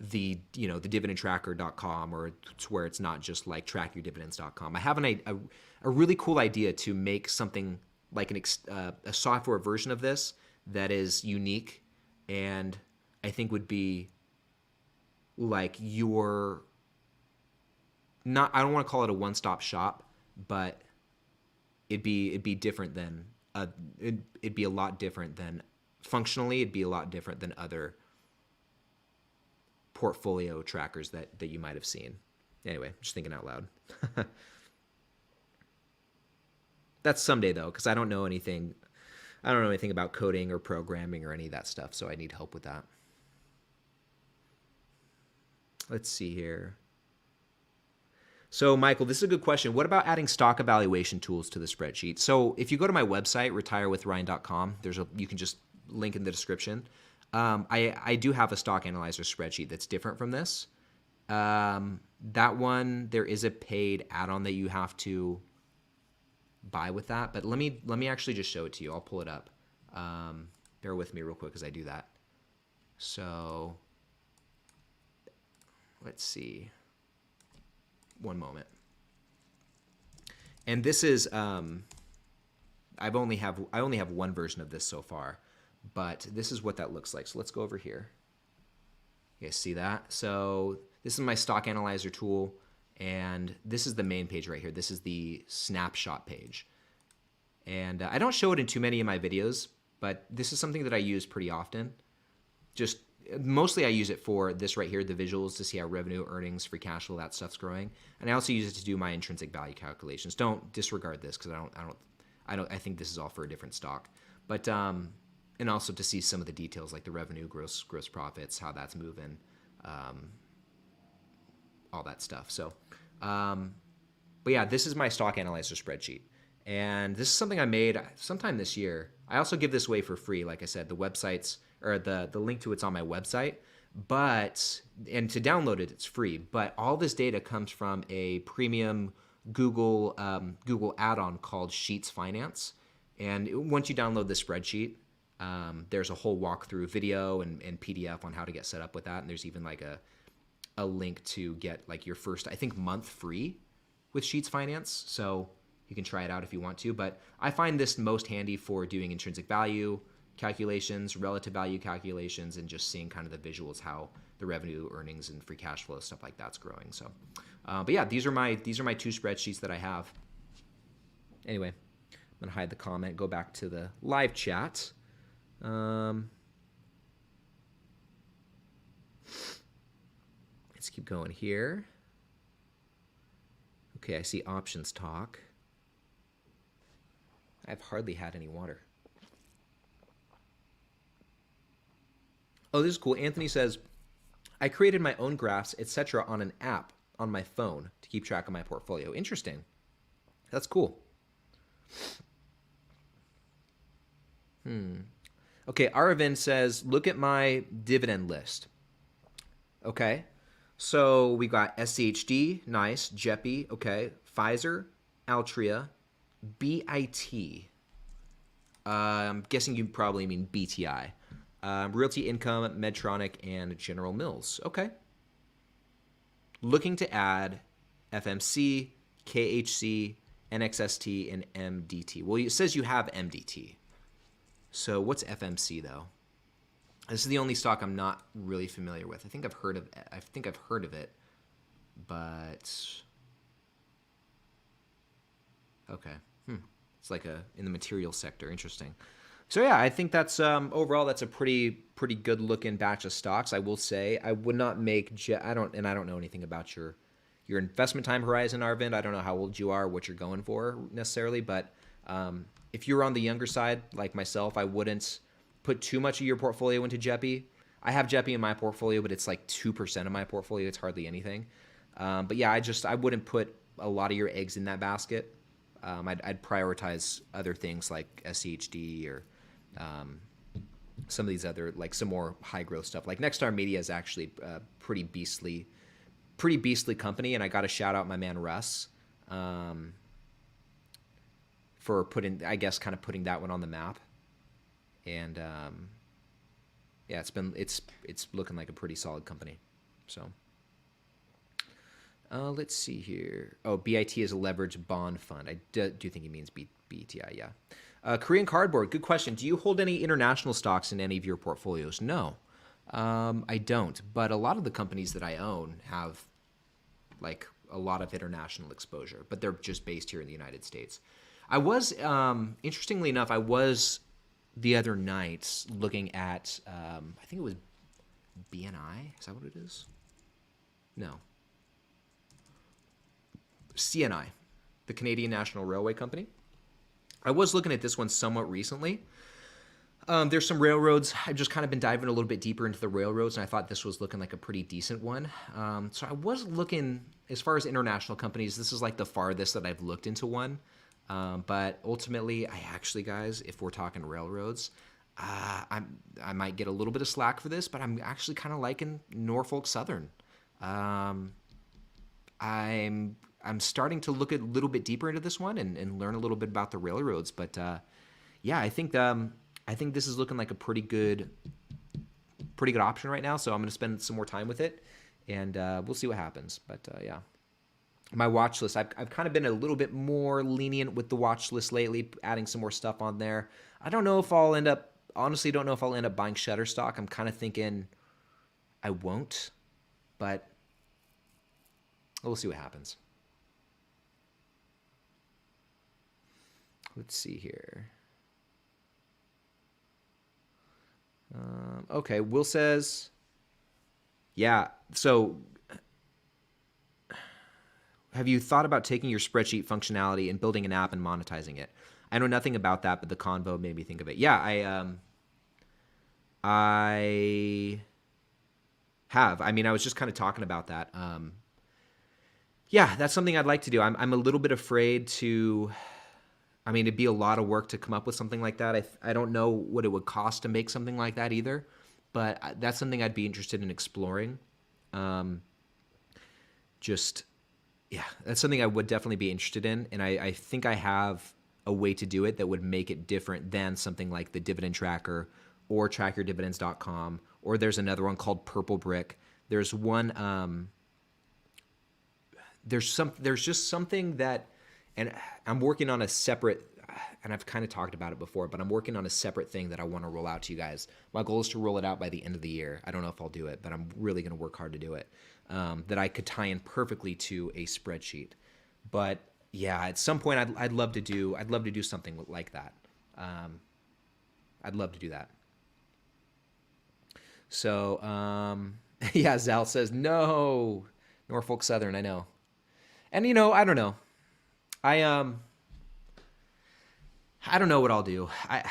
the dividendtracker.com, or it's where it's not just like trackyourdividends.com. I have a really cool idea to make something like a software version of this that is unique, and I think would be like I don't want to call it a one-stop shop, but it'd be different than it'd be a lot different than functionally. It'd be a lot different than other portfolio trackers that you might have seen. Anyway, just thinking out loud. That's someday though, because I don't know anything about coding or programming or any of that stuff, so I need help with that. Let's see here. So Michael, this is a good question. What about adding stock evaluation tools to the spreadsheet? So if you go to my website, retirewithryan.com, you can just link in the description. I do have a stock analyzer spreadsheet that's different from this. That one, there is a paid add-on that you have to buy with that, but let me actually just show it to you. I'll pull it up. Bear with me real quick as I do that. So let's see. One moment. And this is I only have one version of this so far, but this is what that looks like. So let's go over here. You guys see that? So this is my stock analyzer tool, and this is the main page right here. This is the snapshot page. And I don't show it in too many of my videos, but this is something that I use pretty often. Just mostly I use it for this right here, the visuals, to see how revenue, earnings, free cash flow, that stuff's growing. And I also use it to do my intrinsic value calculations. Don't disregard this, because I think this is all for a different stock. But and also to see some of the details like the revenue, gross profits, how that's moving, all that stuff. So, but yeah, this is my stock analyzer spreadsheet. And this is something I made sometime this year. I also give this away for free. Like I said, the websites, or the link to it's on my website. And to download it, it's free. But all this data comes from a premium Google add-on called Sheets Finance. And once you download the spreadsheet, there's a whole walkthrough video and PDF on how to get set up with that. And there's even like a link to get like your first, I think, month free with Sheets Finance. So you can try it out if you want to. But I find this most handy for doing intrinsic value calculations, relative value calculations, and just seeing kind of the visuals, how the revenue, earnings, and free cash flow, stuff like that's growing. So, but yeah, these are my two spreadsheets that I have. Anyway, I'm gonna hide the comment, go back to the live chat. Let's keep going here. Okay, I see options talk. I've hardly had any water. Oh, this is cool. Anthony says, I created my own graphs, etc. on an app on my phone to keep track of my portfolio. Interesting. That's cool. Okay, Aravind says, look at my dividend list. Okay, so we got SCHD, nice, JEPI, okay, Pfizer, Altria, BIT. I'm guessing you probably mean BTI. Realty Income, Medtronic, and General Mills. Okay. Looking to add FMC, KHC, NXST, and MDT. Well, it says you have MDT. So what's FMC though? This is the only stock I'm not really familiar with. I think I've heard of it, but okay. It's like in the material sector. Interesting. So yeah, I think that's overall that's a pretty good looking batch of stocks. I will say I would not make I don't know anything about your investment time horizon, Arvind. I don't know how old you are, what you're going for necessarily, but if you're on the younger side like myself, I wouldn't put too much of your portfolio into JEPI. I have JEPI in my portfolio, but it's like 2% of my portfolio. It's hardly anything. But yeah, I wouldn't put a lot of your eggs in that basket. I'd prioritize other things like SCHD or some of these other, like some more high growth stuff. Like Nexstar Media is actually a pretty beastly company, and I got to shout out my man Russ for putting that one on the map. And yeah, it's looking like a pretty solid company. So let's see here. Oh, BIT is a leveraged bond fund. I do think he means BTI. Yeah. Korean Cardboard, good question. Do you hold any international stocks in any of your portfolios? No, I don't. But a lot of the companies that I own have like a lot of international exposure, but they're just based here in the United States. I was, interestingly enough, the other night looking at, I think it was BNI. Is that what it is? No. CNI, the Canadian National Railway Company. I was looking at this one somewhat recently. There's some railroads. I've just kind of been diving a little bit deeper into the railroads, and I thought this was looking like a pretty decent one. So I was looking, as far as international companies, this is like the farthest that I've looked into one. But ultimately, guys, if we're talking railroads, I might get a little bit of slack for this, but I'm actually kind of liking Norfolk Southern. I'm starting to look a little bit deeper into this one and learn a little bit about the railroads. But yeah, I think this is looking like a pretty good option right now. So I'm going to spend some more time with it, and we'll see what happens. But yeah, my watch list, I've kind of been a little bit more lenient with the watch list lately, adding some more stuff on there. I don't know if I'll end up buying Shutterstock. I'm kind of thinking I won't, but we'll see what happens. Let's see here. Okay, Will says, yeah, so have you thought about taking your spreadsheet functionality and building an app and monetizing it? I know nothing about that, but the convo made me think of it. Yeah, I have. I mean, I was just kind of talking about that. Yeah, that's something I'd like to do. I'm a little bit afraid to... I mean, it'd be a lot of work to come up with something like that. I don't know what it would cost to make something like that either, but that's something I'd be interested in exploring. Yeah, that's something I would definitely be interested in, and I think I have a way to do it that would make it different than something like the Dividend Tracker or trackyourdividends.com, or there's another one called Purple Brick. There's one, there's just something that, and I'm working on a separate, and I've kind of talked about it before, but I'm working on a separate thing that I want to roll out to you guys. My goal is to roll it out by the end of the year. I don't know if I'll do it, but I'm really going to work hard to do it. That I could tie in perfectly to a spreadsheet. But yeah, at some point I'd love to do something like that. I'd love to do that. So yeah, Zal says no, Norfolk Southern. I know, and I don't know. I don't know what I'll do. I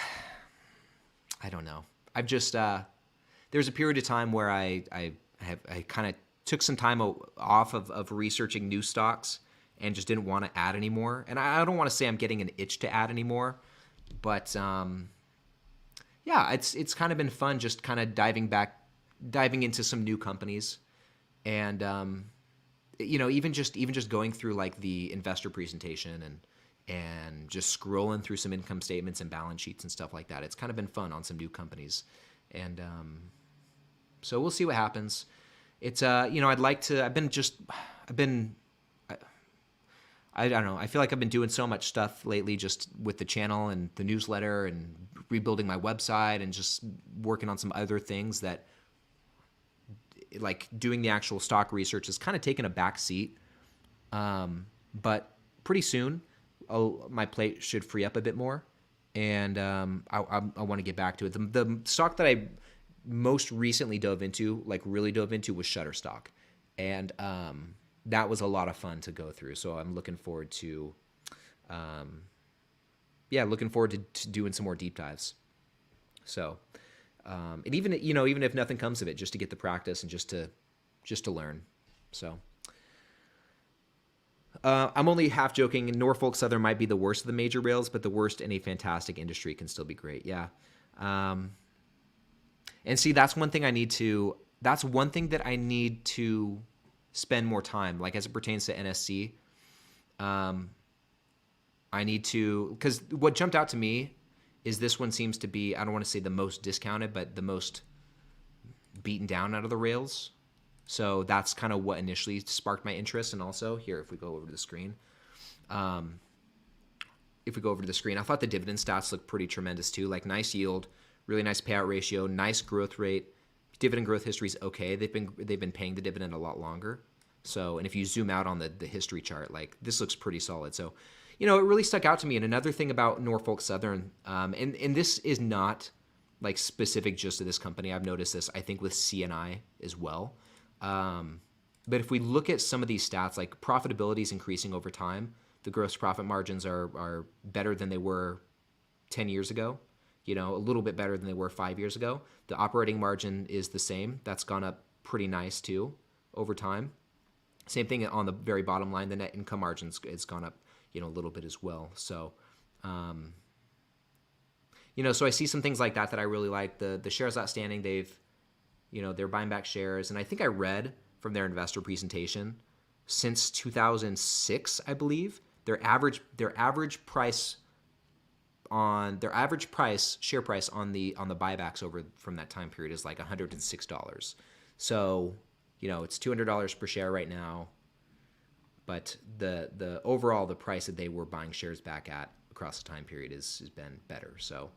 don't know. I've just there's a period of time where I kind of took some time off of researching new stocks and just didn't want to add anymore. And I don't want to say I'm getting an itch to add anymore, but yeah, it's kind of been fun just kind of diving into some new companies, and even just going through like the investor presentation and just scrolling through some income statements and balance sheets and stuff like that. It's kind of been fun on some new companies. And so we'll see what happens. It's, I'd like to, I don't know. I feel like I've been doing so much stuff lately just with the channel and the newsletter and rebuilding my website and just working on some other things that, like doing the actual stock research has kind of taken a back seat. But pretty soon, my plate should free up a bit more, and I want to get back to it. The stock that I most recently really dove into, was Shutterstock, and that was a lot of fun to go through. So I'm looking forward to, to doing some more deep dives. So, and even if nothing comes of it, just to get the practice and just to learn. So. I'm only half joking. Norfolk Southern might be the worst of the major rails, but the worst in a fantastic industry can still be great. Yeah. And see, that's one thing that I need to spend more time, like as it pertains to NSC. I need to, because what jumped out to me is this one seems to be, I don't want to say the most discounted, but the most beaten down out of the rails. So that's kind of what initially sparked my interest. And also here, if we go over to the screen, I thought the dividend stats look pretty tremendous too. Like nice yield, really nice payout ratio, nice growth rate. Dividend growth history is okay. They've been paying the dividend a lot longer. So, and if you zoom out on the history chart, like this looks pretty solid. So, it really stuck out to me. And another thing about Norfolk Southern, and this is not like specific just to this company. I've noticed this, I think, with CNI as well. But if we look at some of these stats, like profitability is increasing over time. The gross profit margins are better than they were 10 years ago, a little bit better than they were 5 years ago. The operating margin is the same. That's gone up pretty nice too over time. Same thing on the very bottom line. The net income margins has gone up, a little bit as well. So, so I see some things like that I really like. The shares outstanding, they're buying back shares. And I think I read from their investor presentation, since 2006, I believe, share price on the buybacks from that time period is like $106. So, it's $200 per share right now. But the overall, the price that they were buying shares back at across the time period has been better. So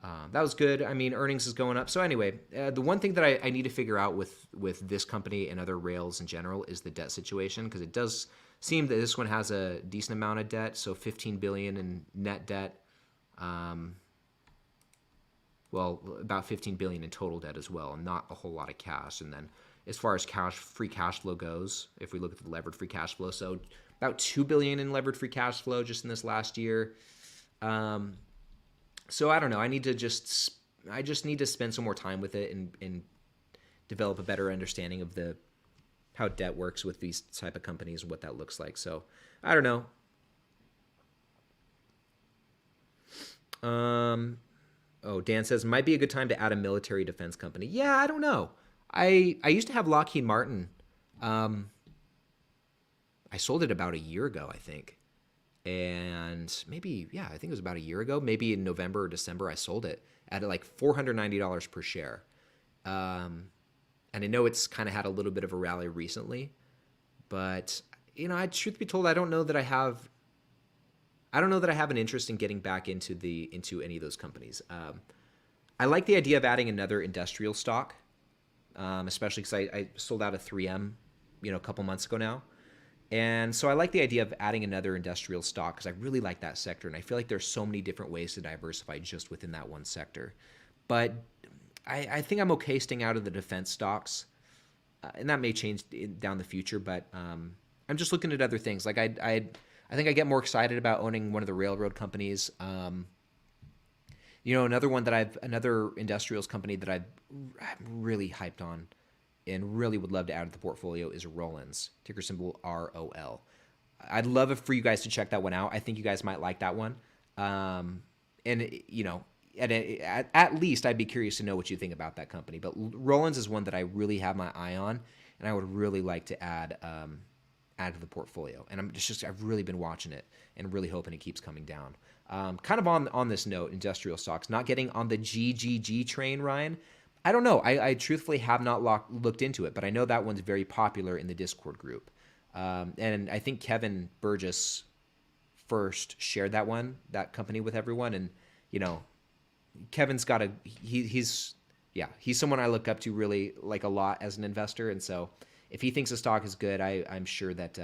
that was good. I mean, earnings is going up. So anyway, the one thing that I need to figure out with this company and other rails in general is the debt situation, because it does seem that this one has a decent amount of debt. So $15 billion in net debt. About $15 billion in total debt as well, and not a whole lot of cash. And then as far as free cash flow goes, if we look at the levered free cash flow, so about $2 billion in levered free cash flow just in this last year. So I don't know. I just need to spend some more time with it and develop a better understanding of how debt works with these type of companies and what that looks like. So I don't know. Dan says, might be a good time to add a military defense company. Yeah, I don't know. I used to have Lockheed Martin. I sold it about a year ago, I think. And I think it was about a year ago. Maybe in November or December, I sold it at like $490 per share. And I know it's kind of had a little bit of a rally recently. But, truth be told, I don't know that I have an interest in getting back into any of those companies. I like the idea of adding another industrial stock, especially because I sold out of 3M, a couple months ago now. And so I like the idea of adding another industrial stock because I really like that sector. And I feel like there's so many different ways to diversify just within that one sector. But I think I'm okay staying out of the defense stocks. And that may change down the future, but I'm just looking at other things. Like I think I get more excited about owning one of the railroad companies. Another industrials company that I'm really hyped on and really would love to add to the portfolio is Rollins, ticker symbol ROL. I'd love it for you guys to check that one out. I think you guys might like that one. At least I'd be curious to know what you think about that company. But Rollins is one that I really have my eye on, and I would really like to add add to the portfolio. And I've really been watching it and really hoping it keeps coming down. Kind of on this note, industrial stocks, not getting on the GGG train, Ryan. I don't know. I truthfully have not looked into it, but I know that one's very popular in the Discord group. And I think Kevin Burgess first shared that company with everyone. And, Kevin's got he's someone I look up to really like a lot as an investor. And so if he thinks a stock is good, I'm sure that,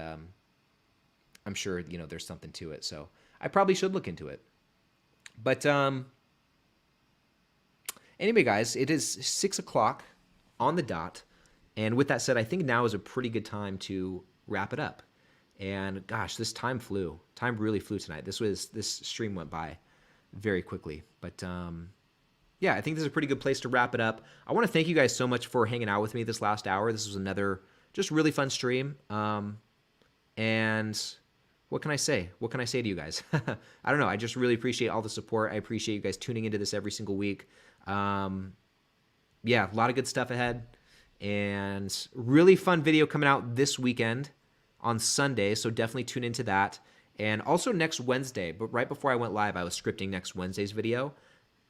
there's something to it. So I probably should look into it. But, anyway, guys, it is 6:00 on the dot. And with that said, I think now is a pretty good time to wrap it up. And gosh, this time flew. Time really flew tonight. This stream went by very quickly. But I think this is a pretty good place to wrap it up. I want to thank you guys so much for hanging out with me this last hour. This was another just really fun stream. And what can I say? What can I say to you guys? I don't know. I just really appreciate all the support. I appreciate you guys tuning into this every single week. A lot of good stuff ahead. And really fun video coming out this weekend on Sunday, so definitely tune into that. And also next Wednesday, but right before I went live, I was scripting next Wednesday's video.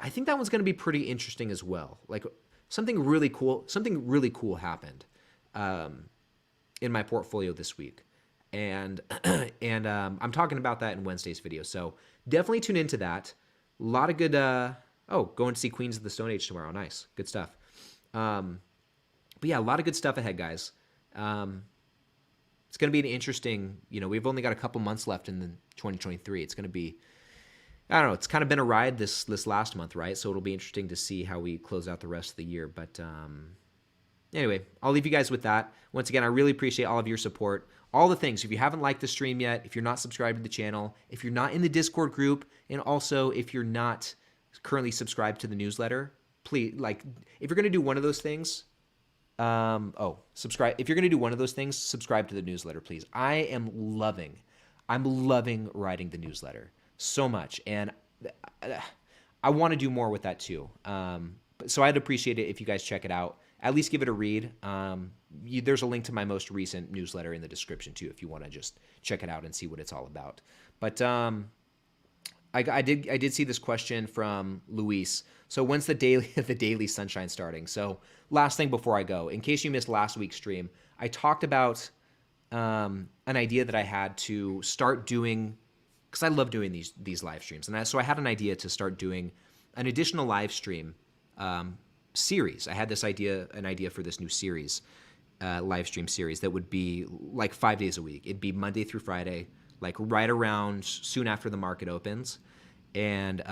I think that one's going to be pretty interesting as well. Like something really cool happened in my portfolio this week. And I'm talking about that in Wednesday's video. So definitely tune into that. A lot of good, going to see Queens of the Stone Age tomorrow. Nice. Good stuff. But yeah, a lot of good stuff ahead, guys. It's going to be an interesting, we've only got a couple months left in the 2023. It's going to be, I don't know, it's kind of been a ride this last month, right? So it'll be interesting to see how we close out the rest of the year. But anyway, I'll leave you guys with that. Once again, I really appreciate all of your support. All the things. If you haven't liked the stream yet, if you're not subscribed to the channel, if you're not in the Discord group, and also if you're not currently subscribed to the newsletter, please, if you're going to do one of those things, subscribe. If you're going to do one of those things, subscribe to the newsletter, please. I'm loving writing the newsletter so much. And I want to do more with that too. So I'd appreciate it if you guys check it out. At least give it a read. There's a link to my most recent newsletter in the description too, if you want to just check it out and see what it's all about. But I did see this question from Luis. So when's the daily sunshine starting? So last thing before I go, in case you missed last week's stream, I talked about an idea that I had to start doing, because I love doing these live streams, and so I had an idea to start doing an additional live stream series. I had an idea for this new series, live stream series that would be like 5 days a week. It'd be Monday through Friday, like right around soon after the market opens. And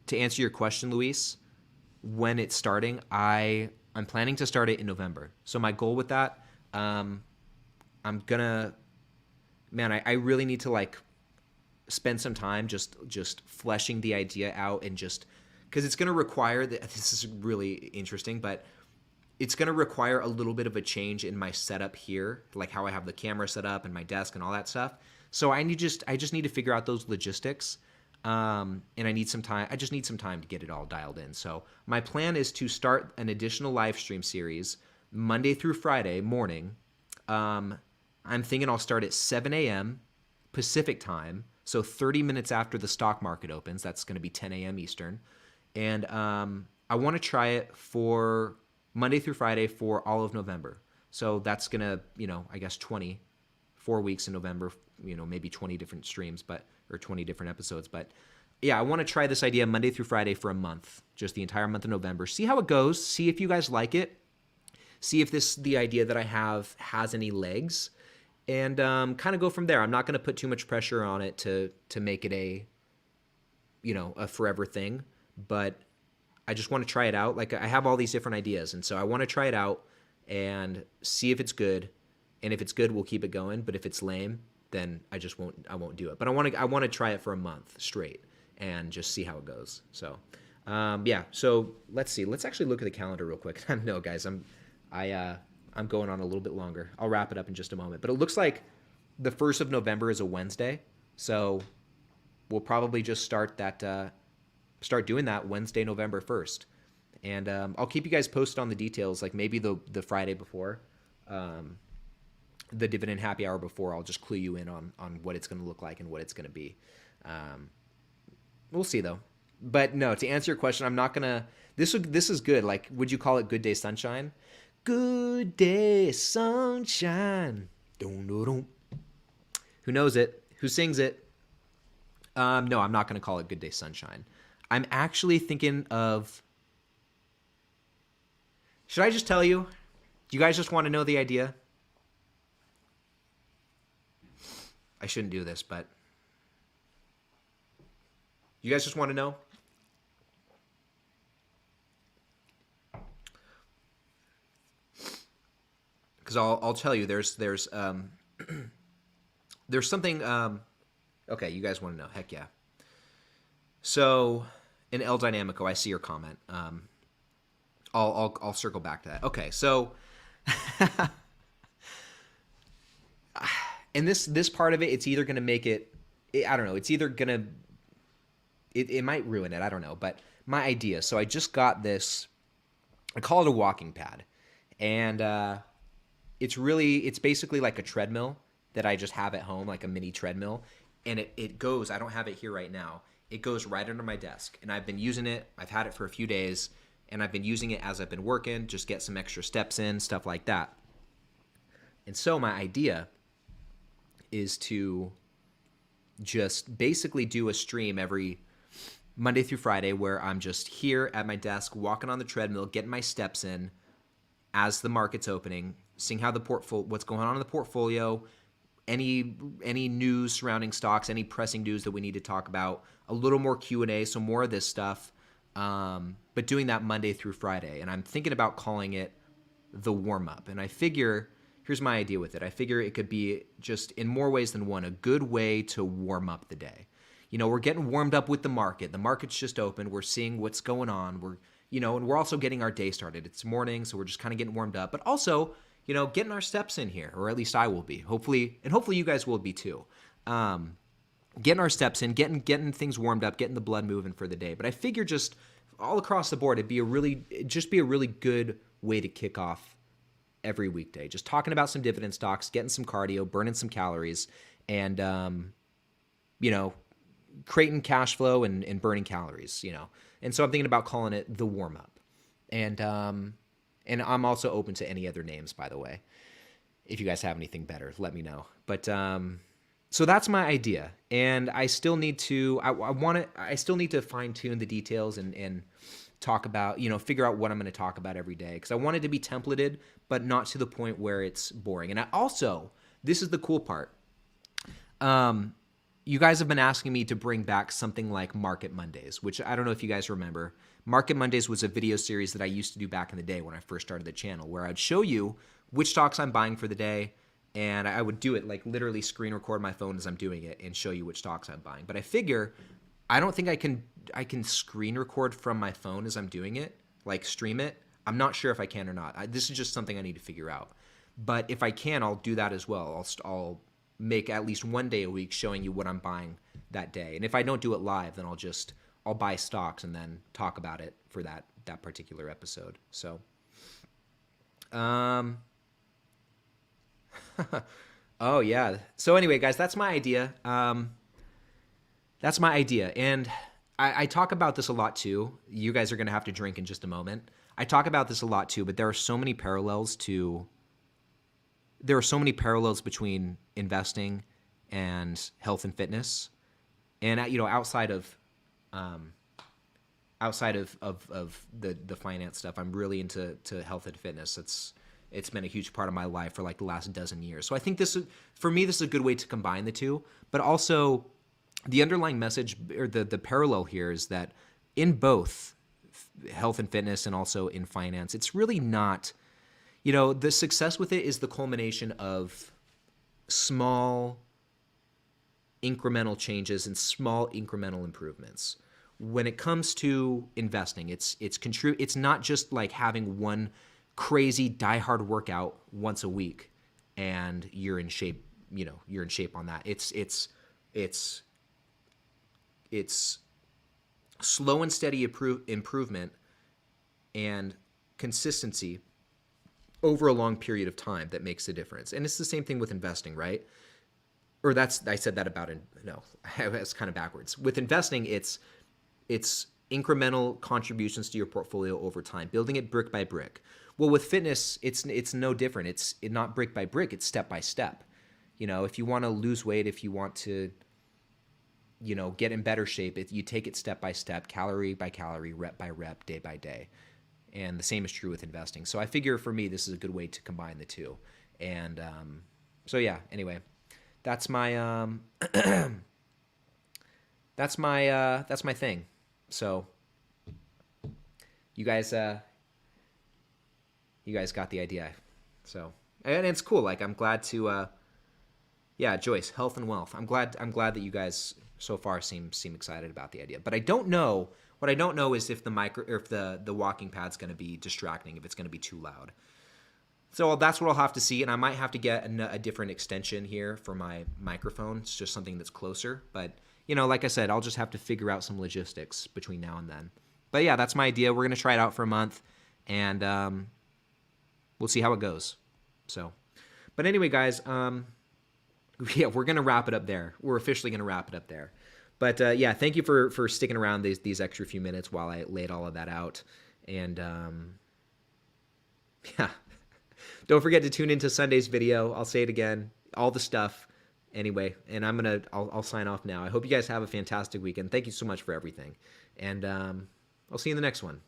to answer your question, Luis, when it's starting, I'm planning to start it in November. So my goal with that, I really need to spend some time just fleshing the idea out, and just because it's going to require this is really interesting, but it's going to require a little bit of a change in my setup here, like how I have the camera set up and my desk and all that stuff. So I just need to figure out those logistics. And I need some time. I just need some time to get it all dialed in. So my plan is to start an additional live stream series Monday through Friday morning. I'm thinking I'll start at 7 a.m. Pacific time, so 30 minutes after the stock market opens. That's going to be 10 a.m. Eastern. And I want to try it for Monday through Friday for all of November. So that's going to, I guess 24 weeks in November, maybe 20 different streams, or 20 different episodes. But yeah, I want to try this idea Monday through Friday for a month, just the entire month of November. See how it goes. See if you guys like it. See if the idea that I have has any legs, and kind of go from there. I'm not going to put too much pressure on it to make it a forever thing, but I just want to try it out. Like, I have all these different ideas, and so I want to try it out and see if it's good. And if it's good, we'll keep it going. But if it's lame, then I won't do it. But I want to try it for a month straight and just see how it goes. So, So let's see. Let's actually look at the calendar real quick. No, guys, I'm going on a little bit longer. I'll wrap it up in just a moment. But it looks like the 1st of November is a Wednesday, so we'll probably just start doing that Wednesday, November 1st. And I'll keep you guys posted on the details, like maybe the Friday before. the dividend happy hour before, I'll just clue you in on what it's going to look like and what it's going to be. We'll see though. But no, to answer your question, I'm not gonna. This is good. Like, would you call it Good Day Sunshine? Good Day Sunshine. Dun, dun, dun. Who knows it? Who sings it? No, I'm not gonna call it Good Day Sunshine. I'm actually thinking of. Should I just tell you? Do you guys just want to know the idea? I shouldn't do this, but you guys just want to know? Because I'll tell you, there's there's something. Okay, you guys want to know? Heck yeah. So in El Dynamico, I see your comment. I'll circle back to that. Okay, so and this part of it, it's either gonna make it. I don't know. It's either gonna. It might ruin it. I don't know. But my idea. So I just got this. I call it a walking pad, and it's basically like a treadmill that I just have at home, like a mini treadmill. And it goes, I don't have it here right now. It goes right under my desk. And I've been using it. I've had it for a few days. And I've been using it as I've been working, just get some extra steps in, stuff like that. And so my idea is to just basically do a stream every Monday through Friday where I'm just here at my desk, walking on the treadmill, getting my steps in as the market's opening, seeing how what's going on in the portfolio, any news surrounding stocks, any pressing news that we need to talk about, a little more Q&A, so more of this stuff, but doing that Monday through Friday. And I'm thinking about calling it the warm-up. And I figure, here's my idea with it. I figure it could be just in more ways than one, a good way to warm up the day. You know, we're getting warmed up with the market. The market's just open. We're seeing what's going on. And we're also getting our day started. It's morning, so we're just kind of getting warmed up. But also, getting our steps in here, or at least I will be. Hopefully you guys will be too. Getting our steps in, getting things warmed up, getting the blood moving for the day. But I figure just all across the board, it'd be a really good way to kick off every weekday. Just talking about some dividend stocks, getting some cardio, burning some calories, and creating cash flow and burning calories. And so I'm thinking about calling it the warm up. And I'm also open to any other names, by the way. If you guys have anything better, let me know. But so that's my idea, and I still need to. I still need to fine tune the details and talk about, figure out what I'm going to talk about every day, because I want it to be templated, but not to the point where it's boring. And I also, this is the cool part. You guys have been asking me to bring back something like Market Mondays, which I don't know if you guys remember. Market Mondays was a video series that I used to do back in the day when I first started the channel, where I'd show you which stocks I'm buying for the day, and I would do it, like literally screen record my phone as I'm doing it and show you which stocks I'm buying. But I figure, I don't think I can screen record from my phone as I'm doing it, like stream it. I'm not sure if I can or not. This is just something I need to figure out. But if I can, I'll do that as well. I'll make at least one day a week showing you what I'm buying that day. And if I don't do it live, then I'll buy stocks and then talk about it for that particular episode. So, oh yeah. So anyway, guys, that's my idea. And I talk about this a lot too. You guys are going to have to drink in just a moment. I talk about this a lot too, but there are so many parallels between investing and health and fitness. And outside of the finance stuff, I'm really into health and fitness. It's been a huge part of my life for like the last dozen years. So I think this is a good way to combine the two. But also, the underlying message or the parallel here is that in both health and fitness and also in finance, it's really not, the success with it is the culmination of small incremental changes and small incremental improvements. When it comes to investing, it's not just like having one crazy diehard workout once a week and you're in shape, you're in shape on that. It's slow and steady improvement and consistency over a long period of time that makes a difference. And it's the same thing with investing, right? Or I said that about, no, it's kind of backwards. With investing, it's incremental contributions to your portfolio over time, building it brick by brick. Well, with fitness, it's no different. It's not brick by brick, it's step by step. You know, if you want to lose weight, if you want to, you know, get in better shape, you take it step by step, calorie by calorie, rep by rep, day by day. And the same is true with investing. So I figure for me, this is a good way to combine the two. And so yeah, anyway, that's my that's my thing. So you guys got the idea. So, and it's cool. Like, I'm glad to yeah, Joyce, health and wealth. I'm glad that you guys so far seem excited about the idea. But I don't know. What I don't know is if the walking pad's going to be distracting, if it's going to be too loud. So that's what I'll have to see, and I might have to get a different extension here for my microphone. It's just something that's closer. But, you know, like I said, I'll just have to figure out some logistics between now and then. But yeah, that's my idea. We're going to try it out for a month, and we'll see how it goes. So, but anyway, guys, yeah, we're going to wrap it up there. We're officially going to wrap it up there. But yeah, thank you for sticking around these extra few minutes while I laid all of that out. And yeah, don't forget to tune into Sunday's video. I'll say it again, all the stuff. Anyway, and I'll sign off now. I hope you guys have a fantastic weekend. Thank you so much for everything. And I'll see you in the next one.